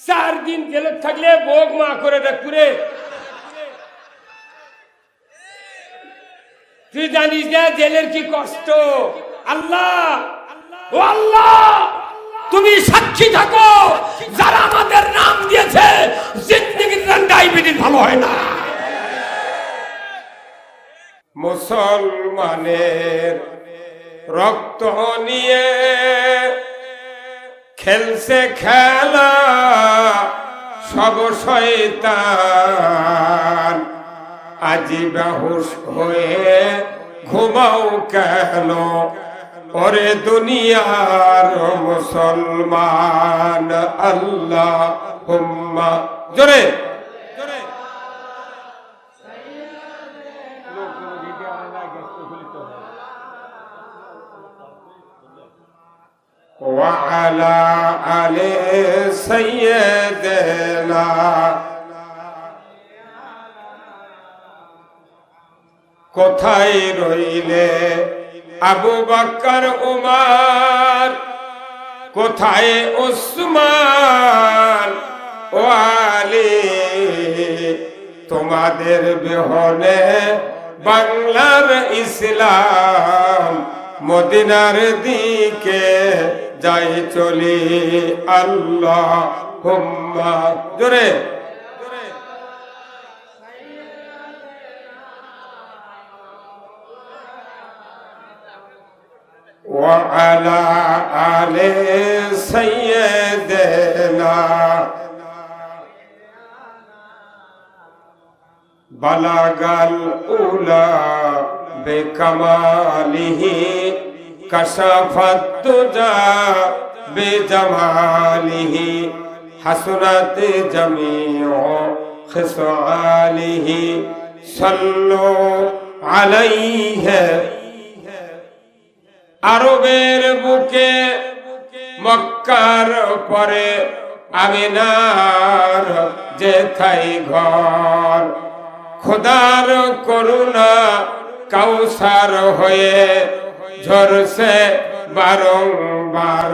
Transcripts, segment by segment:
4 দিন জেলে থাকলে বোক মা করে দেখুরে। তুই জানিস না জেলের কি কষ্ট? আল্লাহ, ও আল্লাহ, তুমি সাক্ষী থাকো, যারা আমাদের নাম দিয়েছে জিন্দেগির ডায়াবেটিস ভালো হয় না। মুসলমানের রক্ত নিয়ে খেলছে খেলা সব শয়তান, আজি বেহুশ হয়ে ঘুমাও কেন ওরে দুনিয়ার মুসলমান। আল্লাহুম্মা জোরে وعلى آل سيدنا কোথায় রইলে আবু বকর উমর, কোথায় উসমান ও আলী? তোমাদের বিহনে বাংলার ইসলাম মদিনার দিকে যাই চলি। আল্লাহুম্মা জোরে ওয়া আলা আলি সাইয়্যিদিনা। বালাগাল উলা বেকামালিহি কাশাফাত তুজা বেজামালিহি হাসনাত জামিউ খিসালিহি সাল্লু আলাইহি। আরবের বুকে মক্কার পরে আমিনার যেথায় ঘর, খোদার করুণা কাউসার হয়ে ঝরছে বারংবার।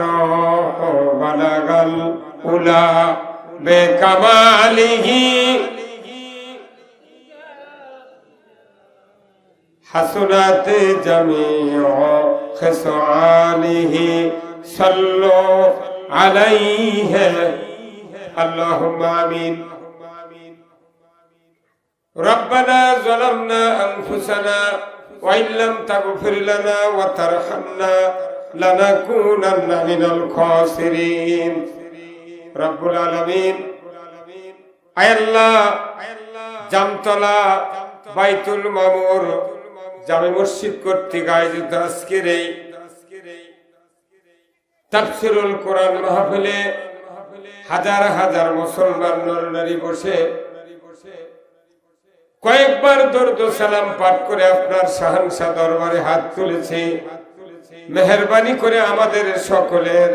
বালাগাল উলা বেকামালিহি হাসনাত জামিউ খিসালিহি সাল্লু আলাইহি। আল্লাহুম্মা আমিন। রব্বানা যালামনা আনফুসানা ওয়া ইল্লাম তাগফির লানা ওয়া তারহামনা লানাকুনান্না মিনাল খাসিরিন। রব্বুল আলামিন, আয় আল্লাহ, জামতলা বাইতুল মামুর জামে মসজিদ কর্তৃক আয়োজিত আজকের এই তাফসীরুল কোরআন মাহফিলে হাজার হাজার মুসলমান নর-নারী বসে কয়েকবার দরুদ সালাম পাঠ করে আপনার শাহানশাহ দরবারে হাত তুলেছি। মেহেরবানি করে আমাদের সকলের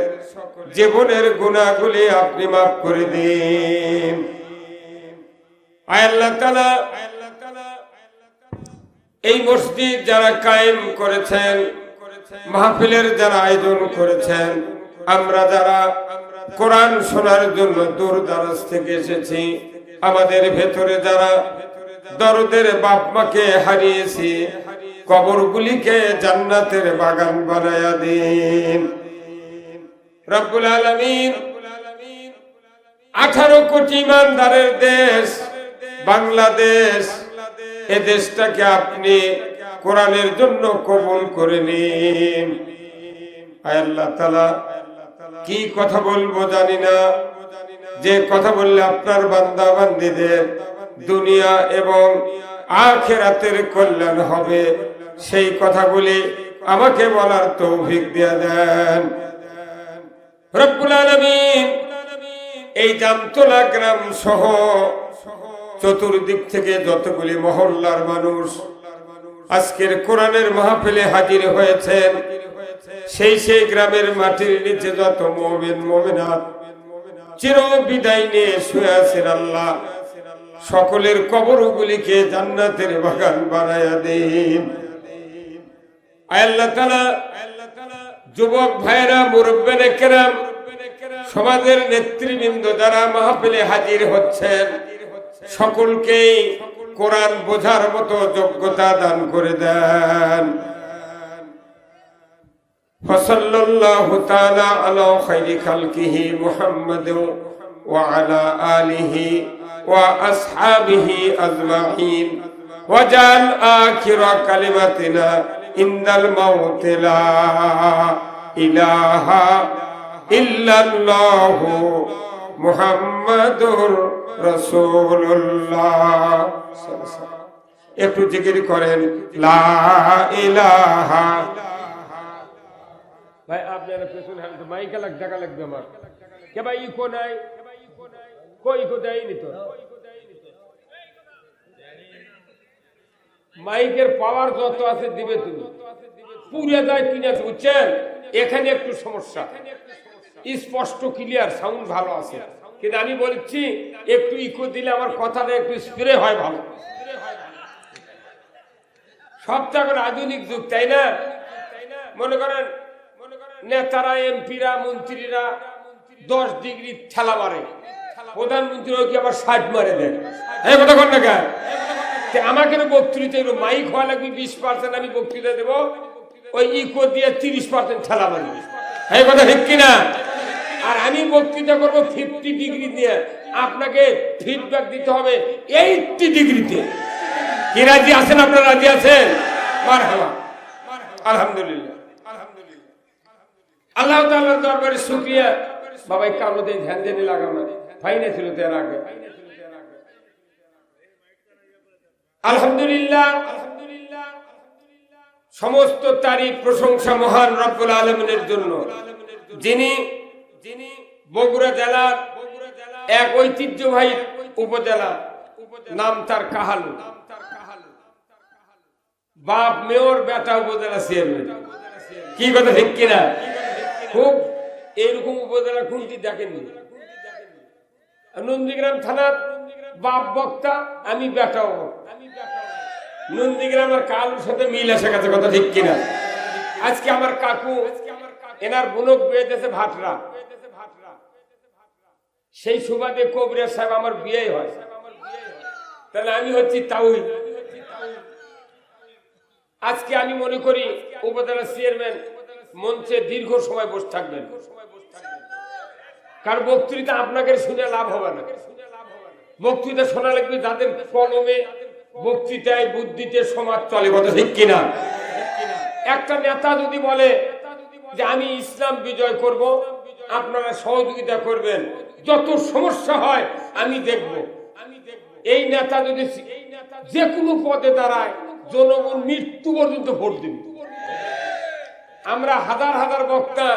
জীবনের গুনাহগুলি আপনি মাফ করে দিন। আয় আল্লাহ তাআলা, এই মসজিদ যারা কায়েম করেছেন, মাহফিলের যারা আয়োজন করেছেন, আমরা যারা কোরআন শোনার জন্য দূর দারাজ থেকে এসেছি, আমাদের ভেতরে যারা দরদের বাপ মাকে হারিয়েছি, কবরগুলিকে জান্নাতের বাগান বানায়া দিন। রব্বুল আলামিন, 18 কোটি ইমানদারের দেশ বাংলাদেশ, এ দেশটাকে আপনি কোরআনের জন্য কবুল করে নিন। আয় আল্লাহ তাআলা, কি কথা বলবো জানি না, যে কথা বললে আপনার বান্দা বান্দীদের দুনিয়া এবং আখিরাতের কল্যাণ হবে, সেই কথাগুলি আমাকে বলার তৌফিক দিয়ে দেন। রব্বুল আলামিন, এই জামতলা গ্রাম সহ চতুর্দিক থেকে যতগুলি মহল্লার মানুষ আজকের কোরআনের মাহফিলে হাজির হয়েছেন, সেই গ্রামের মাটির নিচে যত মুমিন মুমিনাত চির বিদায় নিয়ে শুয়ে আছেন, আল্লাহ সকলের কবরগুলিকে জান্নাতের বাগান বানায়া দিন। আল্লাহ তাআলা, যুবক ভাইরা, মুরব্বিনে কেরাম, সমাজের নেতৃবৃন্দ যারা মাহফিলে হাজির হচ্ছেন সকলকেই কোরআন বোঝার মতো যোগ্যতা দান করে দেন। সাল্লাল্লাহু তাআলা আলা খায়রি খালকিহি মুহাম্মাদ ওয়া আলা আলিহি ওয়া আসহাবিহি আজমাইন ওয়াজাল আখিরা কালিমাতিনা ইন্দাল মাউত লা ইলাহা ইল্লাল্লাহু মুহাম্মাদুর রাসূলুল্লাহ। একটু জিকির করেন লা ইলাহা। ভাই আপনারা পেছন হাতে মাইকে টাকা লাগবে আমার কে ভাই ইকো নাই কই ইকো দেয়নি তো মাইকের পাওয়ার যত আছে দিবে তুমি পুরে যায় কিনে বুঝছেন। এখানে একটু সমস্যা, স্পষ্ট ক্লিয়ার সাউন্ড ভালো আছে, কিন্তু আমি বলছি একটু ইকো দিলে আমার কথাটা একটু স্প্রে হয় ভালো। সবটা এখন আধুনিক যুগ, তাই না? মনে করেন নেতারা এমপিরা মন্ত্রীরা 10 ডিগ্রি ঠেলা মারে, প্রধানমন্ত্রী কি আবার 60 মারে দেয়। এই কথা কোন না আমাকে বক্তৃতা মাইক হওয়া লাগবে 20%, আমি বক্তৃতা দেবো ওই ইকো দিয়ে 30% ঠেলা মারবে। এই কথা ঠিক কিনা? আর আমি বক্তৃতা করবো 50 ডিগ্রি দিয়ে, আপনাকে ফিডব্যাক দিতে হবে 80 ডিগ্রিতে। কি রাজি আছেন? আপনারা রাজি আছেন? মারহাবা, আলহামদুলিল্লাহ। আল্লাহ তাআলার দরবারে শুকরিয়া। বাবা কামতে ধ্যান দেনে লাগাও না, ফাইনে ছিল তার আগে। আলহামদুলিল্লাহ, সমস্ত তারিফ প্রশংসা মহান রব্বুল আলামিনের জন্য, যিনি বগুড়া জেলার এক ঐতিহ্যবাহী উপজেলা, নাম তার কাহালু, বাপ মেয়র বেটা উপজেলা চেয়ারম্যান। কি কথা ঠিক কিনা? খুব এরকম উপজেলা খুঁটি দেখেননি। নন্দীগ্রাম থানার বাপ বক্তা, আমি বেটাও বক্তা। নন্দীগ্রাম আর কালুর সাথে মিল আসে গেছে, কথা ঠিক কিনা? আজকে আমার কাকু এনার বুনক বিয়েতেছে ভাটরা, সেই সুবাদে কবিরা সাহেব আমার বিয়ে হয়, তাহলে আমি হচ্ছি তাউই। আজকে আমি মনে করি উপজেলা চেয়ারম্যান মঞ্চে দীর্ঘ সময় বসে থাকবেন, কারণ বক্তৃতা আপনাকে শুনে লাভ হবে না। বক্তৃতা শোনা লাগবে যাদের কলমে, বক্তৃতায় বুদ্ধিতে সমাজ চলে, কথা ঠিক কিনা? একটা নেতা যদি বলে যে আমি ইসলাম বিজয় করব, আপনারা সহযোগিতা করবেন, যত সমস্যা হয় আমি দেখব। এই নেতা যদি যে কোনো পদে দাঁড়ায়, জনগণ মৃত্যু পর্যন্ত ভোট দেবে। আমরা হাজার হাজার বক্তা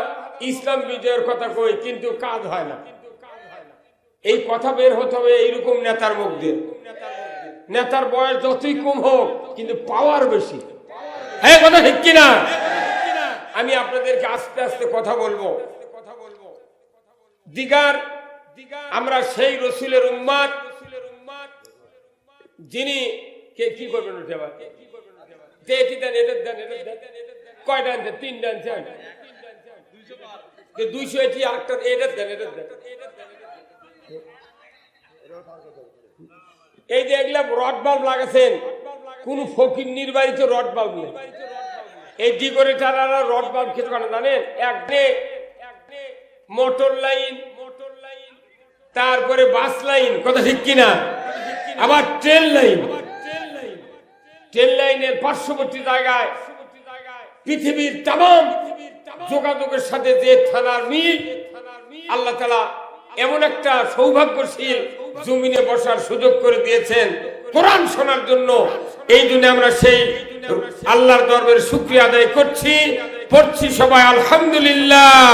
ইসলাম বিজয়ের কথা কই, কিন্তু কাজ হয় না। এই কথা বের হতে হবে এইরকম নেতার মুখ দিয়ে। নেতার বয়স যতই কম হোক, কিন্তু পাওয়ার বেশি। হ্যাঁ, কথা ঠিক কিনা? আমি আপনাদেরকে আস্তে আস্তে কথা বলবো। দিগার আমরা সেই রসুলের উম্মাত, যিনি কি করবেন? কয়টা আনছেন? 3টা আনছেন। 200 এটি আরেকটা এটার দেন, এটার দেন। এই যে এগুলা রড বাল্ব লাগাছেন, কোন ফকির নির্বাচিত রড বাল্ব নেই। এই ডেকোরেটররা রড বাল্ব কিছু কেন জানেন? একদিকে মোটর লাইন, তারপরে বাস লাইন, কথা ঠিক কিনা? আবার ট্রেন লাইন। ট্রেন লাইনের পার্শ্ববর্তী জায়গায় পৃথিবীর তামাম যোগাযোগের সাথে যে থানার মিল, আল্লাহ তাআলা এমন একটা সৌভাগ্যশীল জমিনে বসার সুযোগ করে দিয়েছেন কোরআন শোনার জন্য। এই জন্য আমরা সেই আল্লাহর দরবারে শুকরিয়া আদায় করছি, পড়ছি সবাই আলহামদুলিল্লাহ।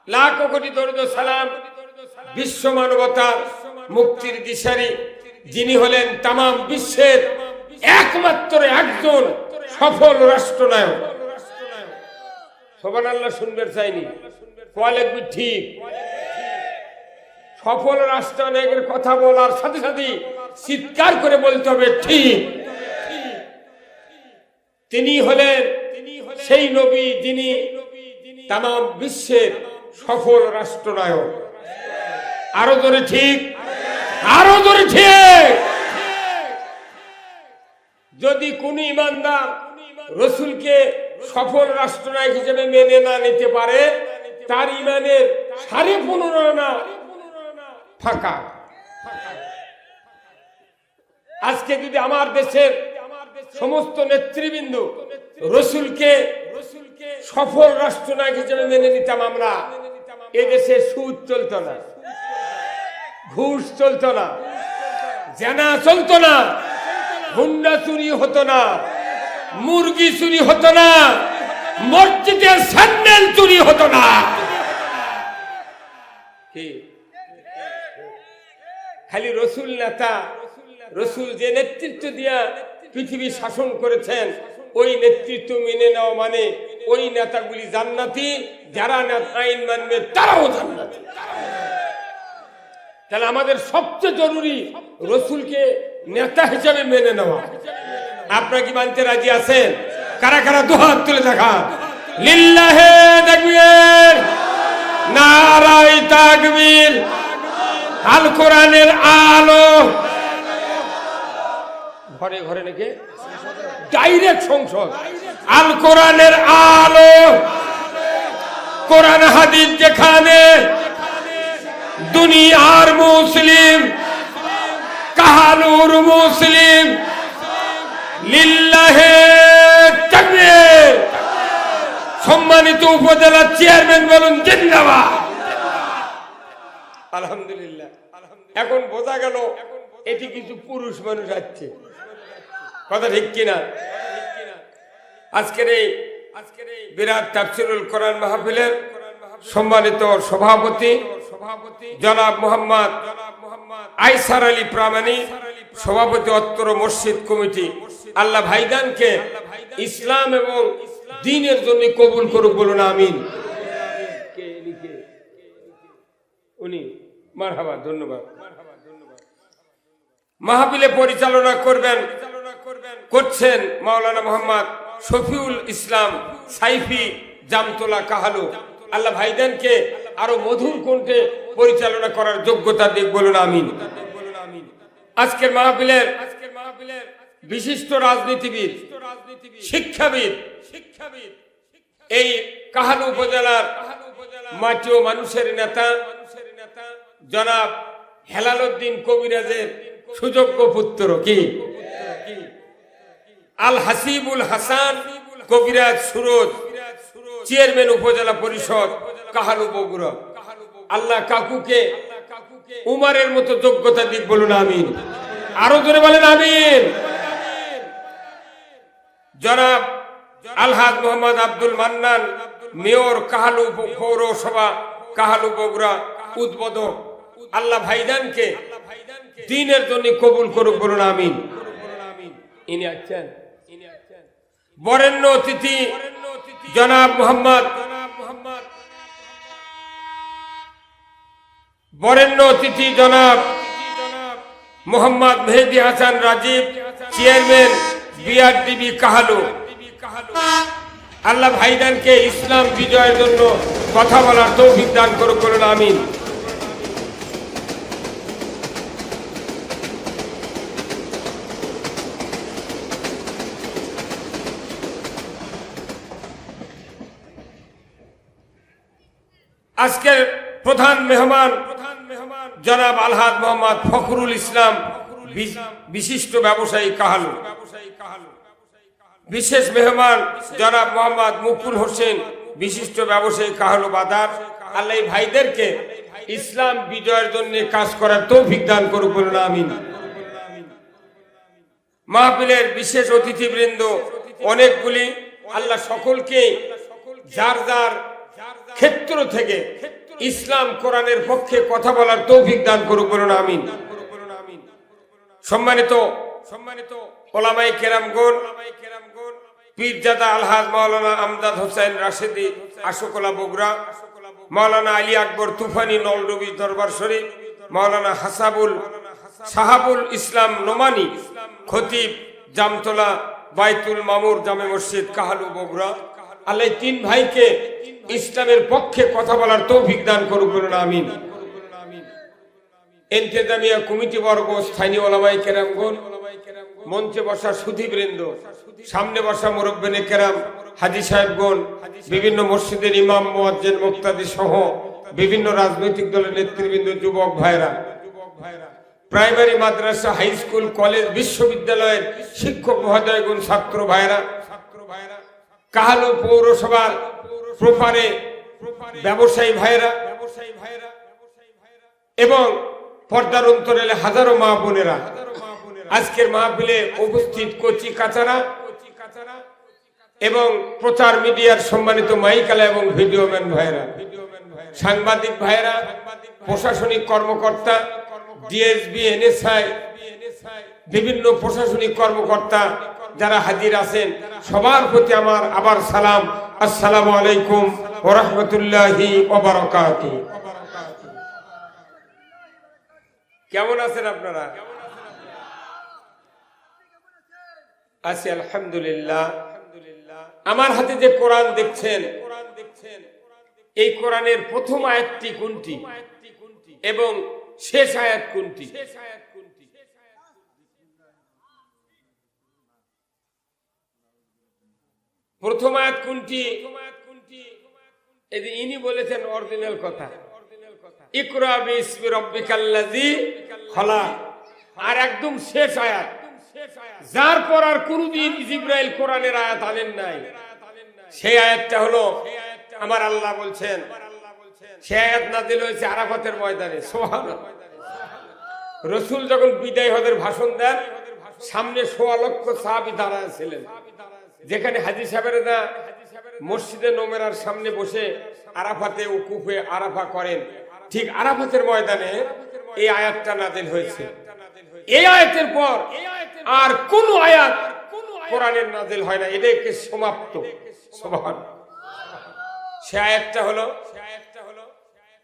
লাখ কোটি দরুদ ও সালাম বিশ্ব মানবতার মুক্তির দিশারি, যিনি হলেন তামাম বিশ্বের একমাত্র একজন সফল রাষ্ট্রনায়ক। সুবহানাল্লাহ শুনবেন চাইনি, কোয়া লাগবে ঠিক। সফল রাষ্ট্রনায়কের কথা বলার সাথে সাথে চিৎকার করে বলতে হবে ঠিক। তিনি হলেন সেই নবী যিনি তাম বিশ্বের সফল রাষ্ট্রনায়ক। আরো জোরে ঠিক, আরো জোরে ঠিক। যদি কোন ইমানদার রসুলকে সফল রাষ্ট্রনায়ক হিসেবে মেনে না নিতে পারে, তার ইমানের 15.5 আনা ফাঁকা। আজকে যদি আমার দেশের সমস্ত নেতৃবৃন্দ রসুলকে সফল রাষ্ট্রনায়ক হিসেবে মেনে নিতাম, আমরা এদেশে সুদ চলতো না, ঘুষ চলতো না, জেনা চলতো না, হুন্ডা চুরি হতো না, মুরগি চুরি হতো না, মসজিদের স্যান্ডেল চুরি হতো না। খালি রসুল নেতা, রসুল যে নেতৃত্ব দিয়া পৃথিবী শাসন করেছেন, ওই নেতৃত্ব মেনে নেওয়া মানে ওই নেতাগুলি জান্নাতি, যারা আইন মানবে তারাও জান্নাতি। তাহলে আমাদের সবচেয়ে জরুরি রসুলকে নেতা হিসেবে মেনে নেওয়া। আপনারা কি মানতে রাজি আছেন? কারা কারা দুহাত তুলে দেখা। লিল্লাহে তাকবীর, নারায়ে তাকবীর। আল কোরআনের আলো ঘরে ঘরে নাকি ডাইরেক্ট সংসদ। আল কোরআনের আলো, কোরআন হাদিস যেখানে, দুনিয়ার মুসলিম, কাহালুর মুসলিম। লিল্লাহে তাকবীর। সম্মানিত উপজেলা চেয়ারম্যান বলুন জিন্দাবাদ। আলহামদুলিল্লাহ। এখন বোঝা গেল এটি কিছু পুরুষ মানুষ আছে, কথা ঠিক কিনা? আজকের এই বিরাট তাফসীরুল কোরআন মাহফিলের সম্মানিত সভাপতি জনাব মোহাম্মদ আইসার আলী প্রামাণিক, সভাপতি অত্তর মসজিদ কমিটি, আল্লাহ ভাইদানকে ইসলাম এবং দ্বীনের জন্য কবুল করুক, বলুন আমিন। উনি মারহাবা, ধন্যবাদ। মাহফিলে পরিচালনা করছেন মাওলানা মোহাম্মদ শফিউল ইসলাম সাইফি জামতলা কাহালু। আল্লাহ ভাইদানকে আরো মধুর কণ্ঠে পরিচালনা করার যোগ্যতা দিক, বলুন আমিন। আজকের মাহফিলের বিশিষ্ট রাজনীতিবিদ, শিক্ষাবিদ, এই কাহালু উপজেলার মাটি ও মানুষের নেতা জনাব হেলাল উদ্দিন কবিরাজের সুযোগ্য পুত্র কি আল হাসিবুল হাসান কবিরাজ সুরজ, চেয়ারম্যান উপজেলা পরিষদ কাহালু বগুড়া। আল্লাহ কাকুকে উমারের মতো যোগ্যতা দিক, বলুন আমিন। আরো জোরে বলেন আমিন। জনাব আলহাজ মোহাম্মদ আব্দুল মান্নান, মেয়র কাহালু পৌরসভা কাহালু বগুড়া উদ্বোধক। আল্লাহ ভাইদানকে দ্বীনের জন্য কবুল করুক, বলুন আমিন। ইনি আছেন বরেণ্য অতিথি জনাব মোহাম্মদ মেহেদী হাসান রাজীব, চেয়ারম্যান বিআরডিবি কাহালু। আল্লাহ ভাইদানকে ইসলাম বিজয়ের জন্য কথা বলার তৌফিক দান করুক, বলুন আমিন। আজকের প্রধান মেহমান জনাব আলহাজ মোহাম্মদ ফখরুল ইসলাম, বিশিষ্ট ব্যবসায়ী কাহালু। বিশেষ মেহমান জনাব মোহাম্মদ মুকুল হোসেন, বিশিষ্ট ব্যবসায়ী কাহালু বাজার। আল্লাহ ভাইদেরকে ইসলাম বিজয়ের জন্য কাজ করার তৌফিক দান করুক, বলুন আমিন। মাহফিলের বিশেষ অতিথিবৃন্দ অনেকগুলি, আল্লাহ সকলকে যার যার ক্ষেত্র থেকে ইসলাম কোরআনের পক্ষে কথা বলার তৌফিক দান করুক, বলুন আমিন। সম্মানিত ওলামায়ে কেরামগণ, পীরজাদা আলহাজ মাওলানা আমদাদ হোসেন রাশেদি আশোকলা বগুড়া, মাওলানা আলী আকবর তুফানি নলডুবি দরবার শরীফ, মাওলানা সাহাবুল ইসলাম নোমানি খতিব জামতলা বাইতুল মামুর জামে মসজিদ কাহালু বগুড়া, আল্লাহ তিন ভাইকে ইসলামের পক্ষে কথা বলার তৌফিক দান করুক, বলুন আমিন। ইন্তেজামিয়া কমিটি বর্গ, স্থানীয় ওলামায়ে কেরামগণ, মঞ্চে বসা সুধীবৃন্দ, সামনে বসা মুরব্বিনে কেরাম, হাজী সাহেবগণ, বিভিন্ন মসজিদের ইমাম, মুয়াজ্জিন, মুক্তাদি সহ বিভিন্ন রাজনৈতিক দলের নেতৃবৃন্দ, যুবক ভাইরা, প্রাইমারি, মাদ্রাসা, হাই স্কুল, কলেজ, বিশ্ববিদ্যালয়ের শিক্ষক মহোদয়গণ, ছাত্র ভাইরা, কাহালু পৌরসভার প্রপারে ব্যবসায়ী ভাইরা এবং পর্দার অন্তরালে হাজারো মা বোনেরা, আজকের মাহফিলে উপস্থিত কচি কাচারা এবং প্রচার মিডিয়ার সম্মানিত মাইকালা এবং ভিডিওম্যান ভাইরা, সাংবাদিক ভাইরা, প্রশাসনিক কর্মকর্তা, ডিএসবি, এনএসআই, বিভিন্ন প্রশাসনিক কর্মকর্তা যারা হাজির আছেন, সবার প্রতি আমার আবার সালাম, আসসালামু আলাইকুম ওয়া রাহমাতুল্লাহি ওয়া বারাকাতুহু। কেমন আছেন আপনারা? আছি আলহামদুলিল্লাহ। আমার হাতে যে কোরআন দেখছেন, এই কোরআনের প্রথম আয়াতটি কোনটি এবং শেষ আয়াত কোনটি? প্রথম আয়াত কোনটি? এই যে ইনি বলেছেন অরিজিনাল কথা, ইকরা বিসমি রাব্বিকাল্লাযী খলাক। আর একদম শেষ আয়াত, যার পর আর কোনদিন জিবরাইল কোরআনের আয়াত আনেন নাই, সেই আয়াতটা হলো আমার আল্লাহ বলছেন, সেই আয়াত নাযিল হয়েছে আরাফাতের ময়দানে। সুবহানাল্লাহ। রাসূল যখন বিদায় হজের ভাষণ দেন, সামনে ১৬ লক্ষ সাহাবী দাঁড়ায় ছিলেন। যেখানে হাজী সাহেবেরা মসজিদে নমেরার সামনে বসে আরাফাতে উকুফে আরাফা করেন, ঠিক আরাফাতের ময়দানে এই আয়াতটা নাযিল হয়েছে। এই আয়াতের পর আর কোন আয়াত কোরআনের নাযিল হয় না, এটা একে সমাপ্ত। সুবহানাল্লাহ। সেই আয়াতটা হলো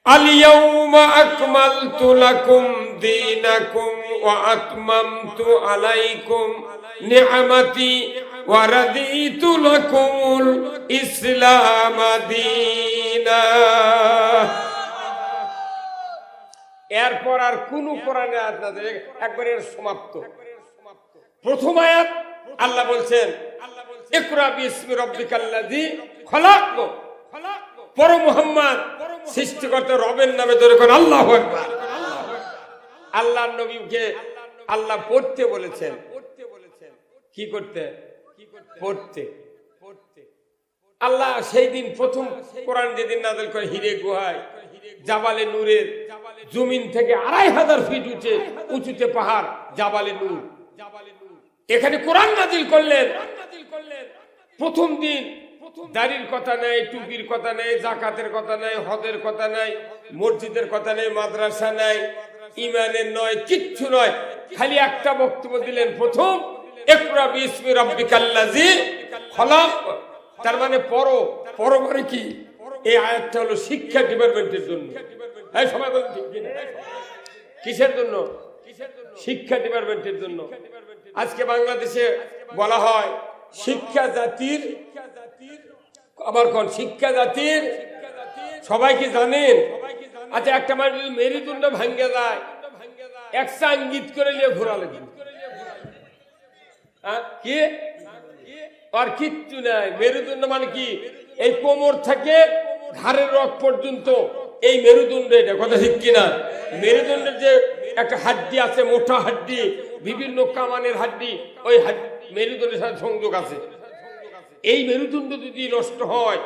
আল ইয়াউমা আকমালতু লাকুম দীনাকুম ওয়া আতমামতু আলাইকুম নি'মাতি ওয়া রাদিতু লাকুমুল ইসলাম দীনা। এরপর আর কোন কোরআনে আয়াত নাযিল, একবারে সমাপ্ত। প্রথম আয়াত আল্লাহ বলছেন ইকরা বিসমি রাব্বিকাল্লাযী খলাক। পর মুহাম্মদ সৃষ্টিকর্তা রবের নামে ধরে কোন আল্লাহু আকবার। আল্লাহর নবীকে আল্লাহ পড়তে বলেছেন। কি করতে? পড়তে। আল্লাহ সেই দিন প্রথম কোরআন যেদিন নাযিল করে হিরে গুহায় জাবালে নূরের, জমিন থেকে ২৫০০ ফিট উঁচুতে পাহাড় জাবালে নূর, এখানে কোরআন নাযিল করলেন। প্রথম দিন দাড়ির কথা নাই, টুপির কথা নাই, যাকাতের কথা নাই, হজের কথা নাই, মসজিদের কথা নাই, মাদ্রাসা নাই, ইমানের নয়, কিচ্ছু নয়, খালি একটা বক্তব্য দিলেন। প্রথম ইকরা বিসমি রাব্বিকাল্লাযী খলাক। তার মানে পড়ো। পড়ো মানে কি? এই আয়াতটা হলো শিক্ষা ডিপার্টমেন্টের জন্য। এই সবাই বলেন ঠিক কিনা? কিসের জন্য? শিক্ষা ডিপার্টমেন্টের জন্য। আজকে বাংলাদেশে বলা হয় শিক্ষা জাতির, আবার কোন শিক্ষা জাতির, সবাই কি জানেন? আচ্ছা, একটা মানুষ মেরুদণ্ড ভাঙ্গে যায়, একটা ইঙ্গিত করে নিয়ে ঘোরালে কি? আর কিচ্ছু নাই। মেরুদণ্ড মানে কি? এই কোমর থেকে ঘাড়ের রগ পর্যন্ত এই মেরুদণ্ড। এটা কথা ঠিক কিনা? মেরুদণ্ডের যে একটা হাড্ডি আছে, মোটা হাড্ডি, বিভিন্ন কামানের হাড্ডি, ওই মেরুদণ্ডের সাথে সংযোগ আছে। এই মেরুদণ্ড যদি নষ্ট হয়,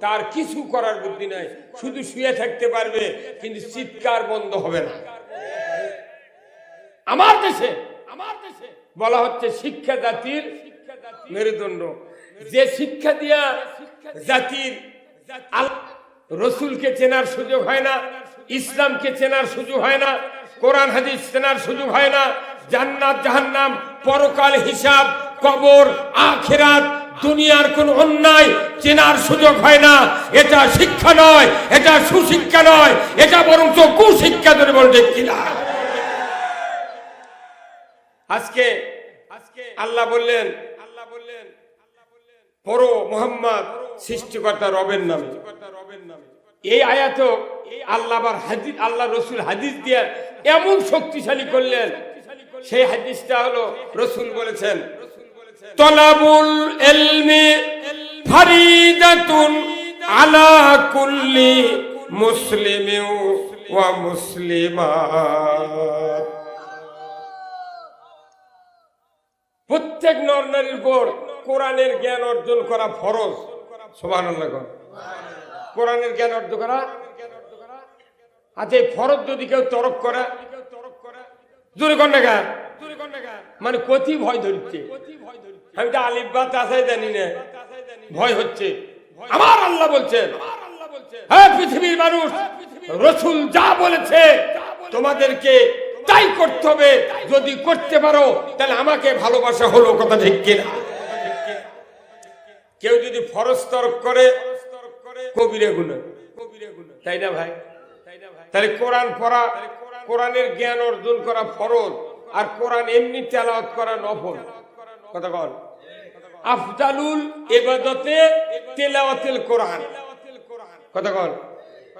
তার কিছু করার বুদ্ধি নাই, শুধু শুয়ে থাকতে পারবে, কিন্তু চিৎকার বন্ধ হবে না। আমার দেশে বলা হচ্ছে শিক্ষা জাতির মেরুদণ্ড। যে শিক্ষা দিয়া জাতির রসুলকে চেনার সুযোগ হয় না, ইসলামকে চেনার সুযোগ হয় না, কোরআন হাদিস চেনার সুযোগ হয় না, জান্নাত জাহান্নাম, পরকাল, হিসাব, কবর, আখিরাত, দুনিয়ার কোন অন্যায় চেনার সুযোগ হয় না, এটা শিক্ষা নয়, এটা সুশিক্ষা নয়, এটা বরং কুশিক্ষা ধরে বলছে কিনা। আজকে আল্লাহ বললেন পড়ো মুহাম্মদ সৃষ্টিকর্তা রবের নামে। এই আয়াত আল্লাহ রসুল হাদিস দিয়ে এমন শক্তিশালী করলেন, সেই হাদিসটা হলো রসুল বলেছেন, তলাবুল ইলমি ফারিদাতুন আলা কুল্লি মুসলিমিন ওয়া মুসলিমাত। প্রত্যেক নর নারীর উপর কোরআনের জ্ঞান অর্জন করা ফরজ। সুবহানাল্লাহ। কোরআনের জ্ঞান অর্জন করা, আচ্ছা এই ফরজ যদি কেউ তরক করে, জোরে কোন না, মানে কতি ভয় ধরছে, আমি তো আলিফ বা তাসাই জানি না, ভয় হচ্ছে। আমার আল্লাহ বলছেন, হ্যাঁ পৃথিবীর মানুষ, রসুল যা বলেছে তোমাদেরকে তাই করতে হবে, যদি করতে পারো তাহলে আমাকে ভালোবাসা হলো। কথা ঠিক কিনা? কেউ যদি ফরজ তরক করে কবিরে গুনাহ, তাই না ভাই? তাহলে কোরআন পড়া, কোরআনের জ্ঞান অর্জন করা ফরজ, আর কোরআন এমনি তেলাওয়াত করা নফল। কথা বল, আফজালুল ইবাদতে তেলাওয়াতুল কোরআন। কথা বল,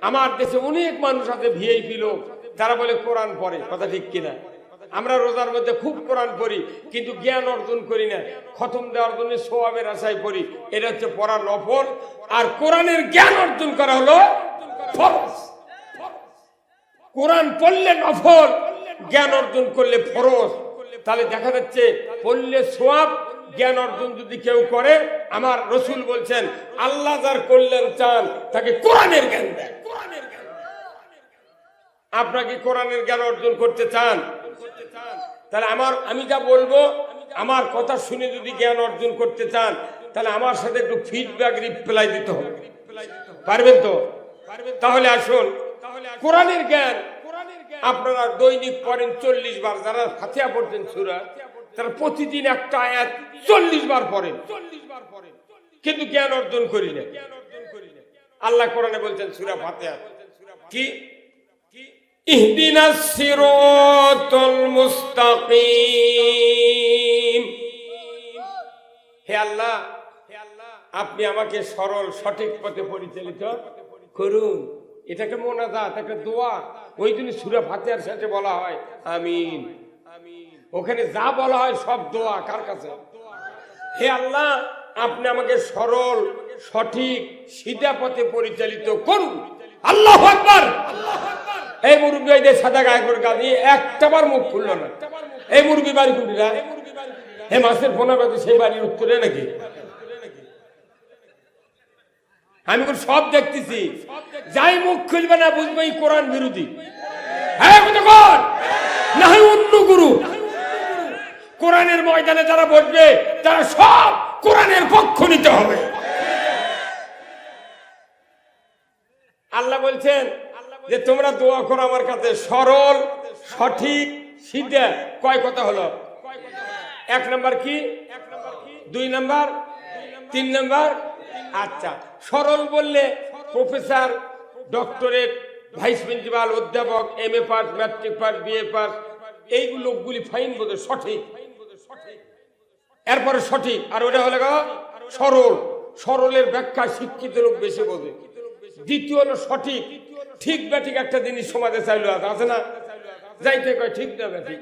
আমার দেশে অনেক মানুষ আছে ভিআইপি লোক, তারা বলে কোরআন পড়ে। কথা ঠিক কিনা? আমরা রোজার মধ্যে খুব কোরআন পড়ি, কিন্তু জ্ঞান অর্জন করি না, খতম দেওয়ার জন্য সোয়াবের আশায় পড়ি। এটা হচ্ছে পড়া নফল, আর কোরআনের জ্ঞান অর্জন করা হলো ফরজ। কোরআন পড়লে নফল, জ্ঞান অর্জন করলে ফরজ। তাহলে দেখা যাচ্ছে পড়লে সোয়াব, জ্ঞান অর্জন যদি কেউ করে, আমার রসুল বলছেন আল্লাহ যার কল্যাণ চান তাকে কোরআনের জ্ঞান দেয়। আপনাকে কোরআনের জ্ঞান অর্জন করতে চান, তাহলে আমি যা বলবো, আমার কথা শুনে যদি জ্ঞান অর্জন করতে চান, তাহলে আমার সাথে একটু ফিডব্যাক রিপ্লাই দিতে হবে। পারবেন তো? তাহলে আসুন, কোরআনের জ্ঞান আপনারা দৈনিক পড়েন 40 বার। যারা ফাতিহা পড়ছেন সূরা, তারা প্রতিদিন একটা আয়াত 40 বার পড়েন, কিন্তু জ্ঞান অর্জন করি না। আল্লাহ কোরআনে বলছেন সূরা ফাতিহা কি? ইহদিনাস সিরাতাল মুস্তাকিম। হে আল্লাহ, আপনি আমাকে সরল সঠিক পথে পরিচালিত করুন। এটাকে মোনাজাত, একটা দোয়া। ওই জন্য সূরা ফাতিহার শেষে বলা হয় আমিন। ওখানে যা বলা হয় সব দোয়া। কার কাছে? হে আল্লাহ, আপনি আমাকে সরল সঠিক সিধা পথে পরিচালিত করুন। আল্লাহু আকবার। এই মুরব্বী এই যে সাদা গায়ে করে গাড়ি একটাবার মুখ খুললো না। এই মুরব্বী বাড়ি কুটিরা, হে মাসের ফোনা বাজে সেই বাড়ির উত্তরে নাকি? আমি সব দেখতেছি, যাই মুখ খুলবে না বুঝবে এই কোরআন বিরোধী। হ্যাঁ না হয় অন্য গুরু। কোরআনের ময়দানে যারা বসবে তারা সব কোরআনের পক্ষ নিতে হবে। আল্লাহ বলছেন যে তোমরা দোয়া করো আমার কাছে সরল সঠিক সিধা। কয় কথা হলো? 1 নাম্বার কি, 2 নাম্বার, 3 নাম্বার। আচ্ছা, সরল বললে প্রফেসর, ডক্টরেট, ভাইস প্রিন্সিপাল, অধ্যাপক, MA pass, matric pass, BA pass, এই লোকগুলি ফাইন বোঝে সঠিক। এরপরে সঠিক, আর ওটা হলো সরল। সরলের ব্যাখ্যা শিক্ষিত লোক বেশি বোঝে। দ্বিতীয় হলো সঠিক। ঠিক বা ঠিক একটা জিনিস সমাজে চাইলো আছে না, যাইতে কয় ঠিক না ঠিক।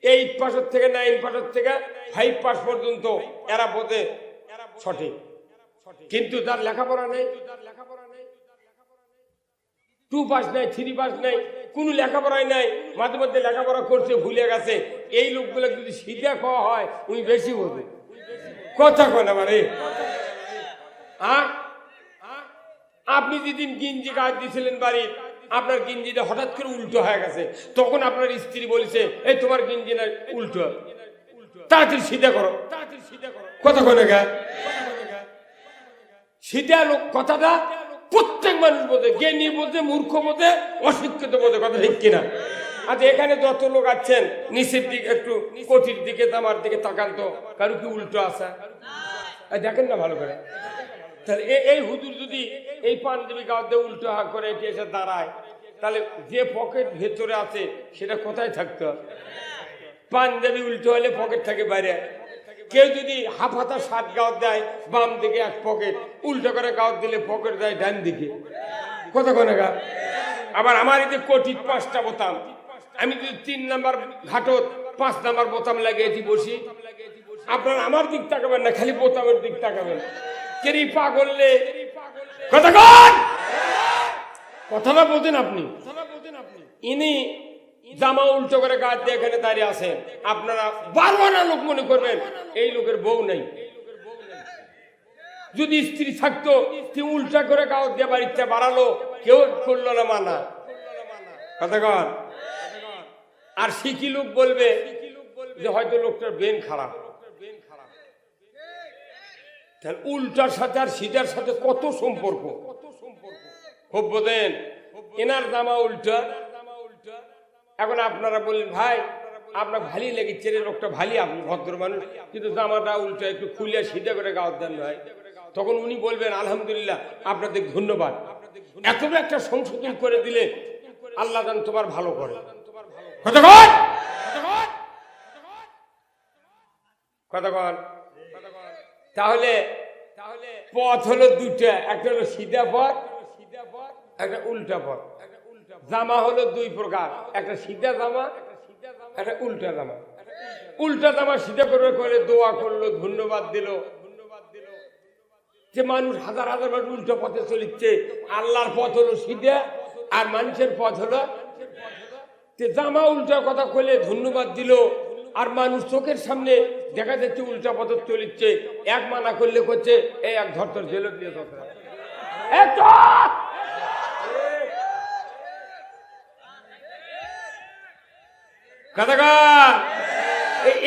8 পাসের থেকে 9 পাসের থেকে 5 পাস পর্যন্ত এরা বোঝে সঠিক, কিন্তু তার লেখাপড়া নেই, 2 পাস নাই, 3 পাস নাই, কোন লেখাপড়াই নাই, মাঝে মধ্যে লেখাপড়া করছে ভুলে গেছে। এই লোকগুলো যদি সিধা খাওয়া হয় উনি বেশি বোঝে। কথা কয় না মানে? আপনি যেদিন গিঞ্জি কাজ দিয়েছিলেন বাড়ির, আপনার গিঞ্জিটা হঠাৎ করে উল্টো হয়ে গেছে, তখন আপনার স্ত্রী বলেছে এই তোমার গিঞ্জি না উল্টো, তাড়াতাড়ি সিধা করো। কথা কয় না? সিধা লোক কথাটা প্রত্যেক মানুষ বোঝে, জ্ঞানী বোঝে, মূর্খ বোঝে, অশিক্ষিত বোঝে। কথা ঠিক কিনা? আচ্ছা, এখানে যত লোক আছেন নিচের দিকে একটু কোটির দিকে আমার দিকে তাকান তো, কারো কি উল্টো আসা দেখেন না ভালো করে? তাহলে এই হুজুর যদি এই পাঞ্জাবি গাওয়াতে উল্টো হাত করে এটি এসে দাঁড়ায়, তাহলে যে পকেট ভেতরে আছে সেটা কোথায় থাকতো? পাঞ্জাবি উল্টো হলে পকেট থাকে বাইরে, কেউ যদি হাফ হাতা শার্ট গাওয়ার দেয় বাম দিকে এক পকেট, উল্টো করে গাওয়ার দিলে পকেট দেয় ডান দিকে, কত কোনে গা। আবার আমার এই যে কোটির 5টা বোতাম, আমি যদি 3 নাম্বার ঘাটত 5 নাম্বার বোতাম লাগিয়েছি বসি, আপনার আমার দিক তাকাবেন না, খালি বোতামের দিক তাকাবেন। কেরি পাগললে কথাটা বলতেন আপনি। ইনি জামা উল্টো করে গাছ দিয়ে এখানে দাঁড়িয়ে আছেন, আপনারা 12 লোক মনে করবেন এই লোকের বউ নাই। যদি স্ত্রী থাকতো কেউ উল্টা করে গাছ দিয়ে বাড়িতে বাড়ালো, কেউ করলো না মানা, কথা কন। আর শিখি লোক বলবে যে হয়তো লোকটার ব্রেন খারাপ। তাহলে উল্টার সাথে আর সিধার সাথে কত সম্পর্ক, খুব বোঝেন। এনার জামা উল্টা, এখন আপনারা বললেন ভাই আপনার ভালোই লেগেছে রে, লোকটা ভালোই, আপনি ভদ্র মানুষ, কিন্তু জামাটা উল্টা একটু খুলে সিধা করে গাওয়ার দেন ভাই। তখন উনি বলবেন আলহামদুলিল্লাহ, আপনাদের ধন্যবাদ, এত একটা সংশোধন করে দিলে আল্লাহ জান তোমার ভালো করে। তাহলে পথ হলো দুটা, একটা হলো সিধা পথ, একটা উল্টা পথ। জামা হলো 2 প্রকার, একটা সিধা জামা, একটা উল্টা জামা। উল্টা জামা সিধা করে করে দোয়া করলো, ধন্যবাদ দিল, যে মানুষ হাজার হাজার মানুষ উল্টো পথে চলিচ্ছে, আল্লাহর পথ হলো সিধা আর মানুষের পথ হলো। জামা উল্টা কথা কইলে ধন্যবাদ দিল, আর মানুষ চোখের সামনে দেখা যাচ্ছে উল্টা পথে চলিচ্ছে, এক মানা করলে করছে এই এক ধরতর জেলে দিয়ে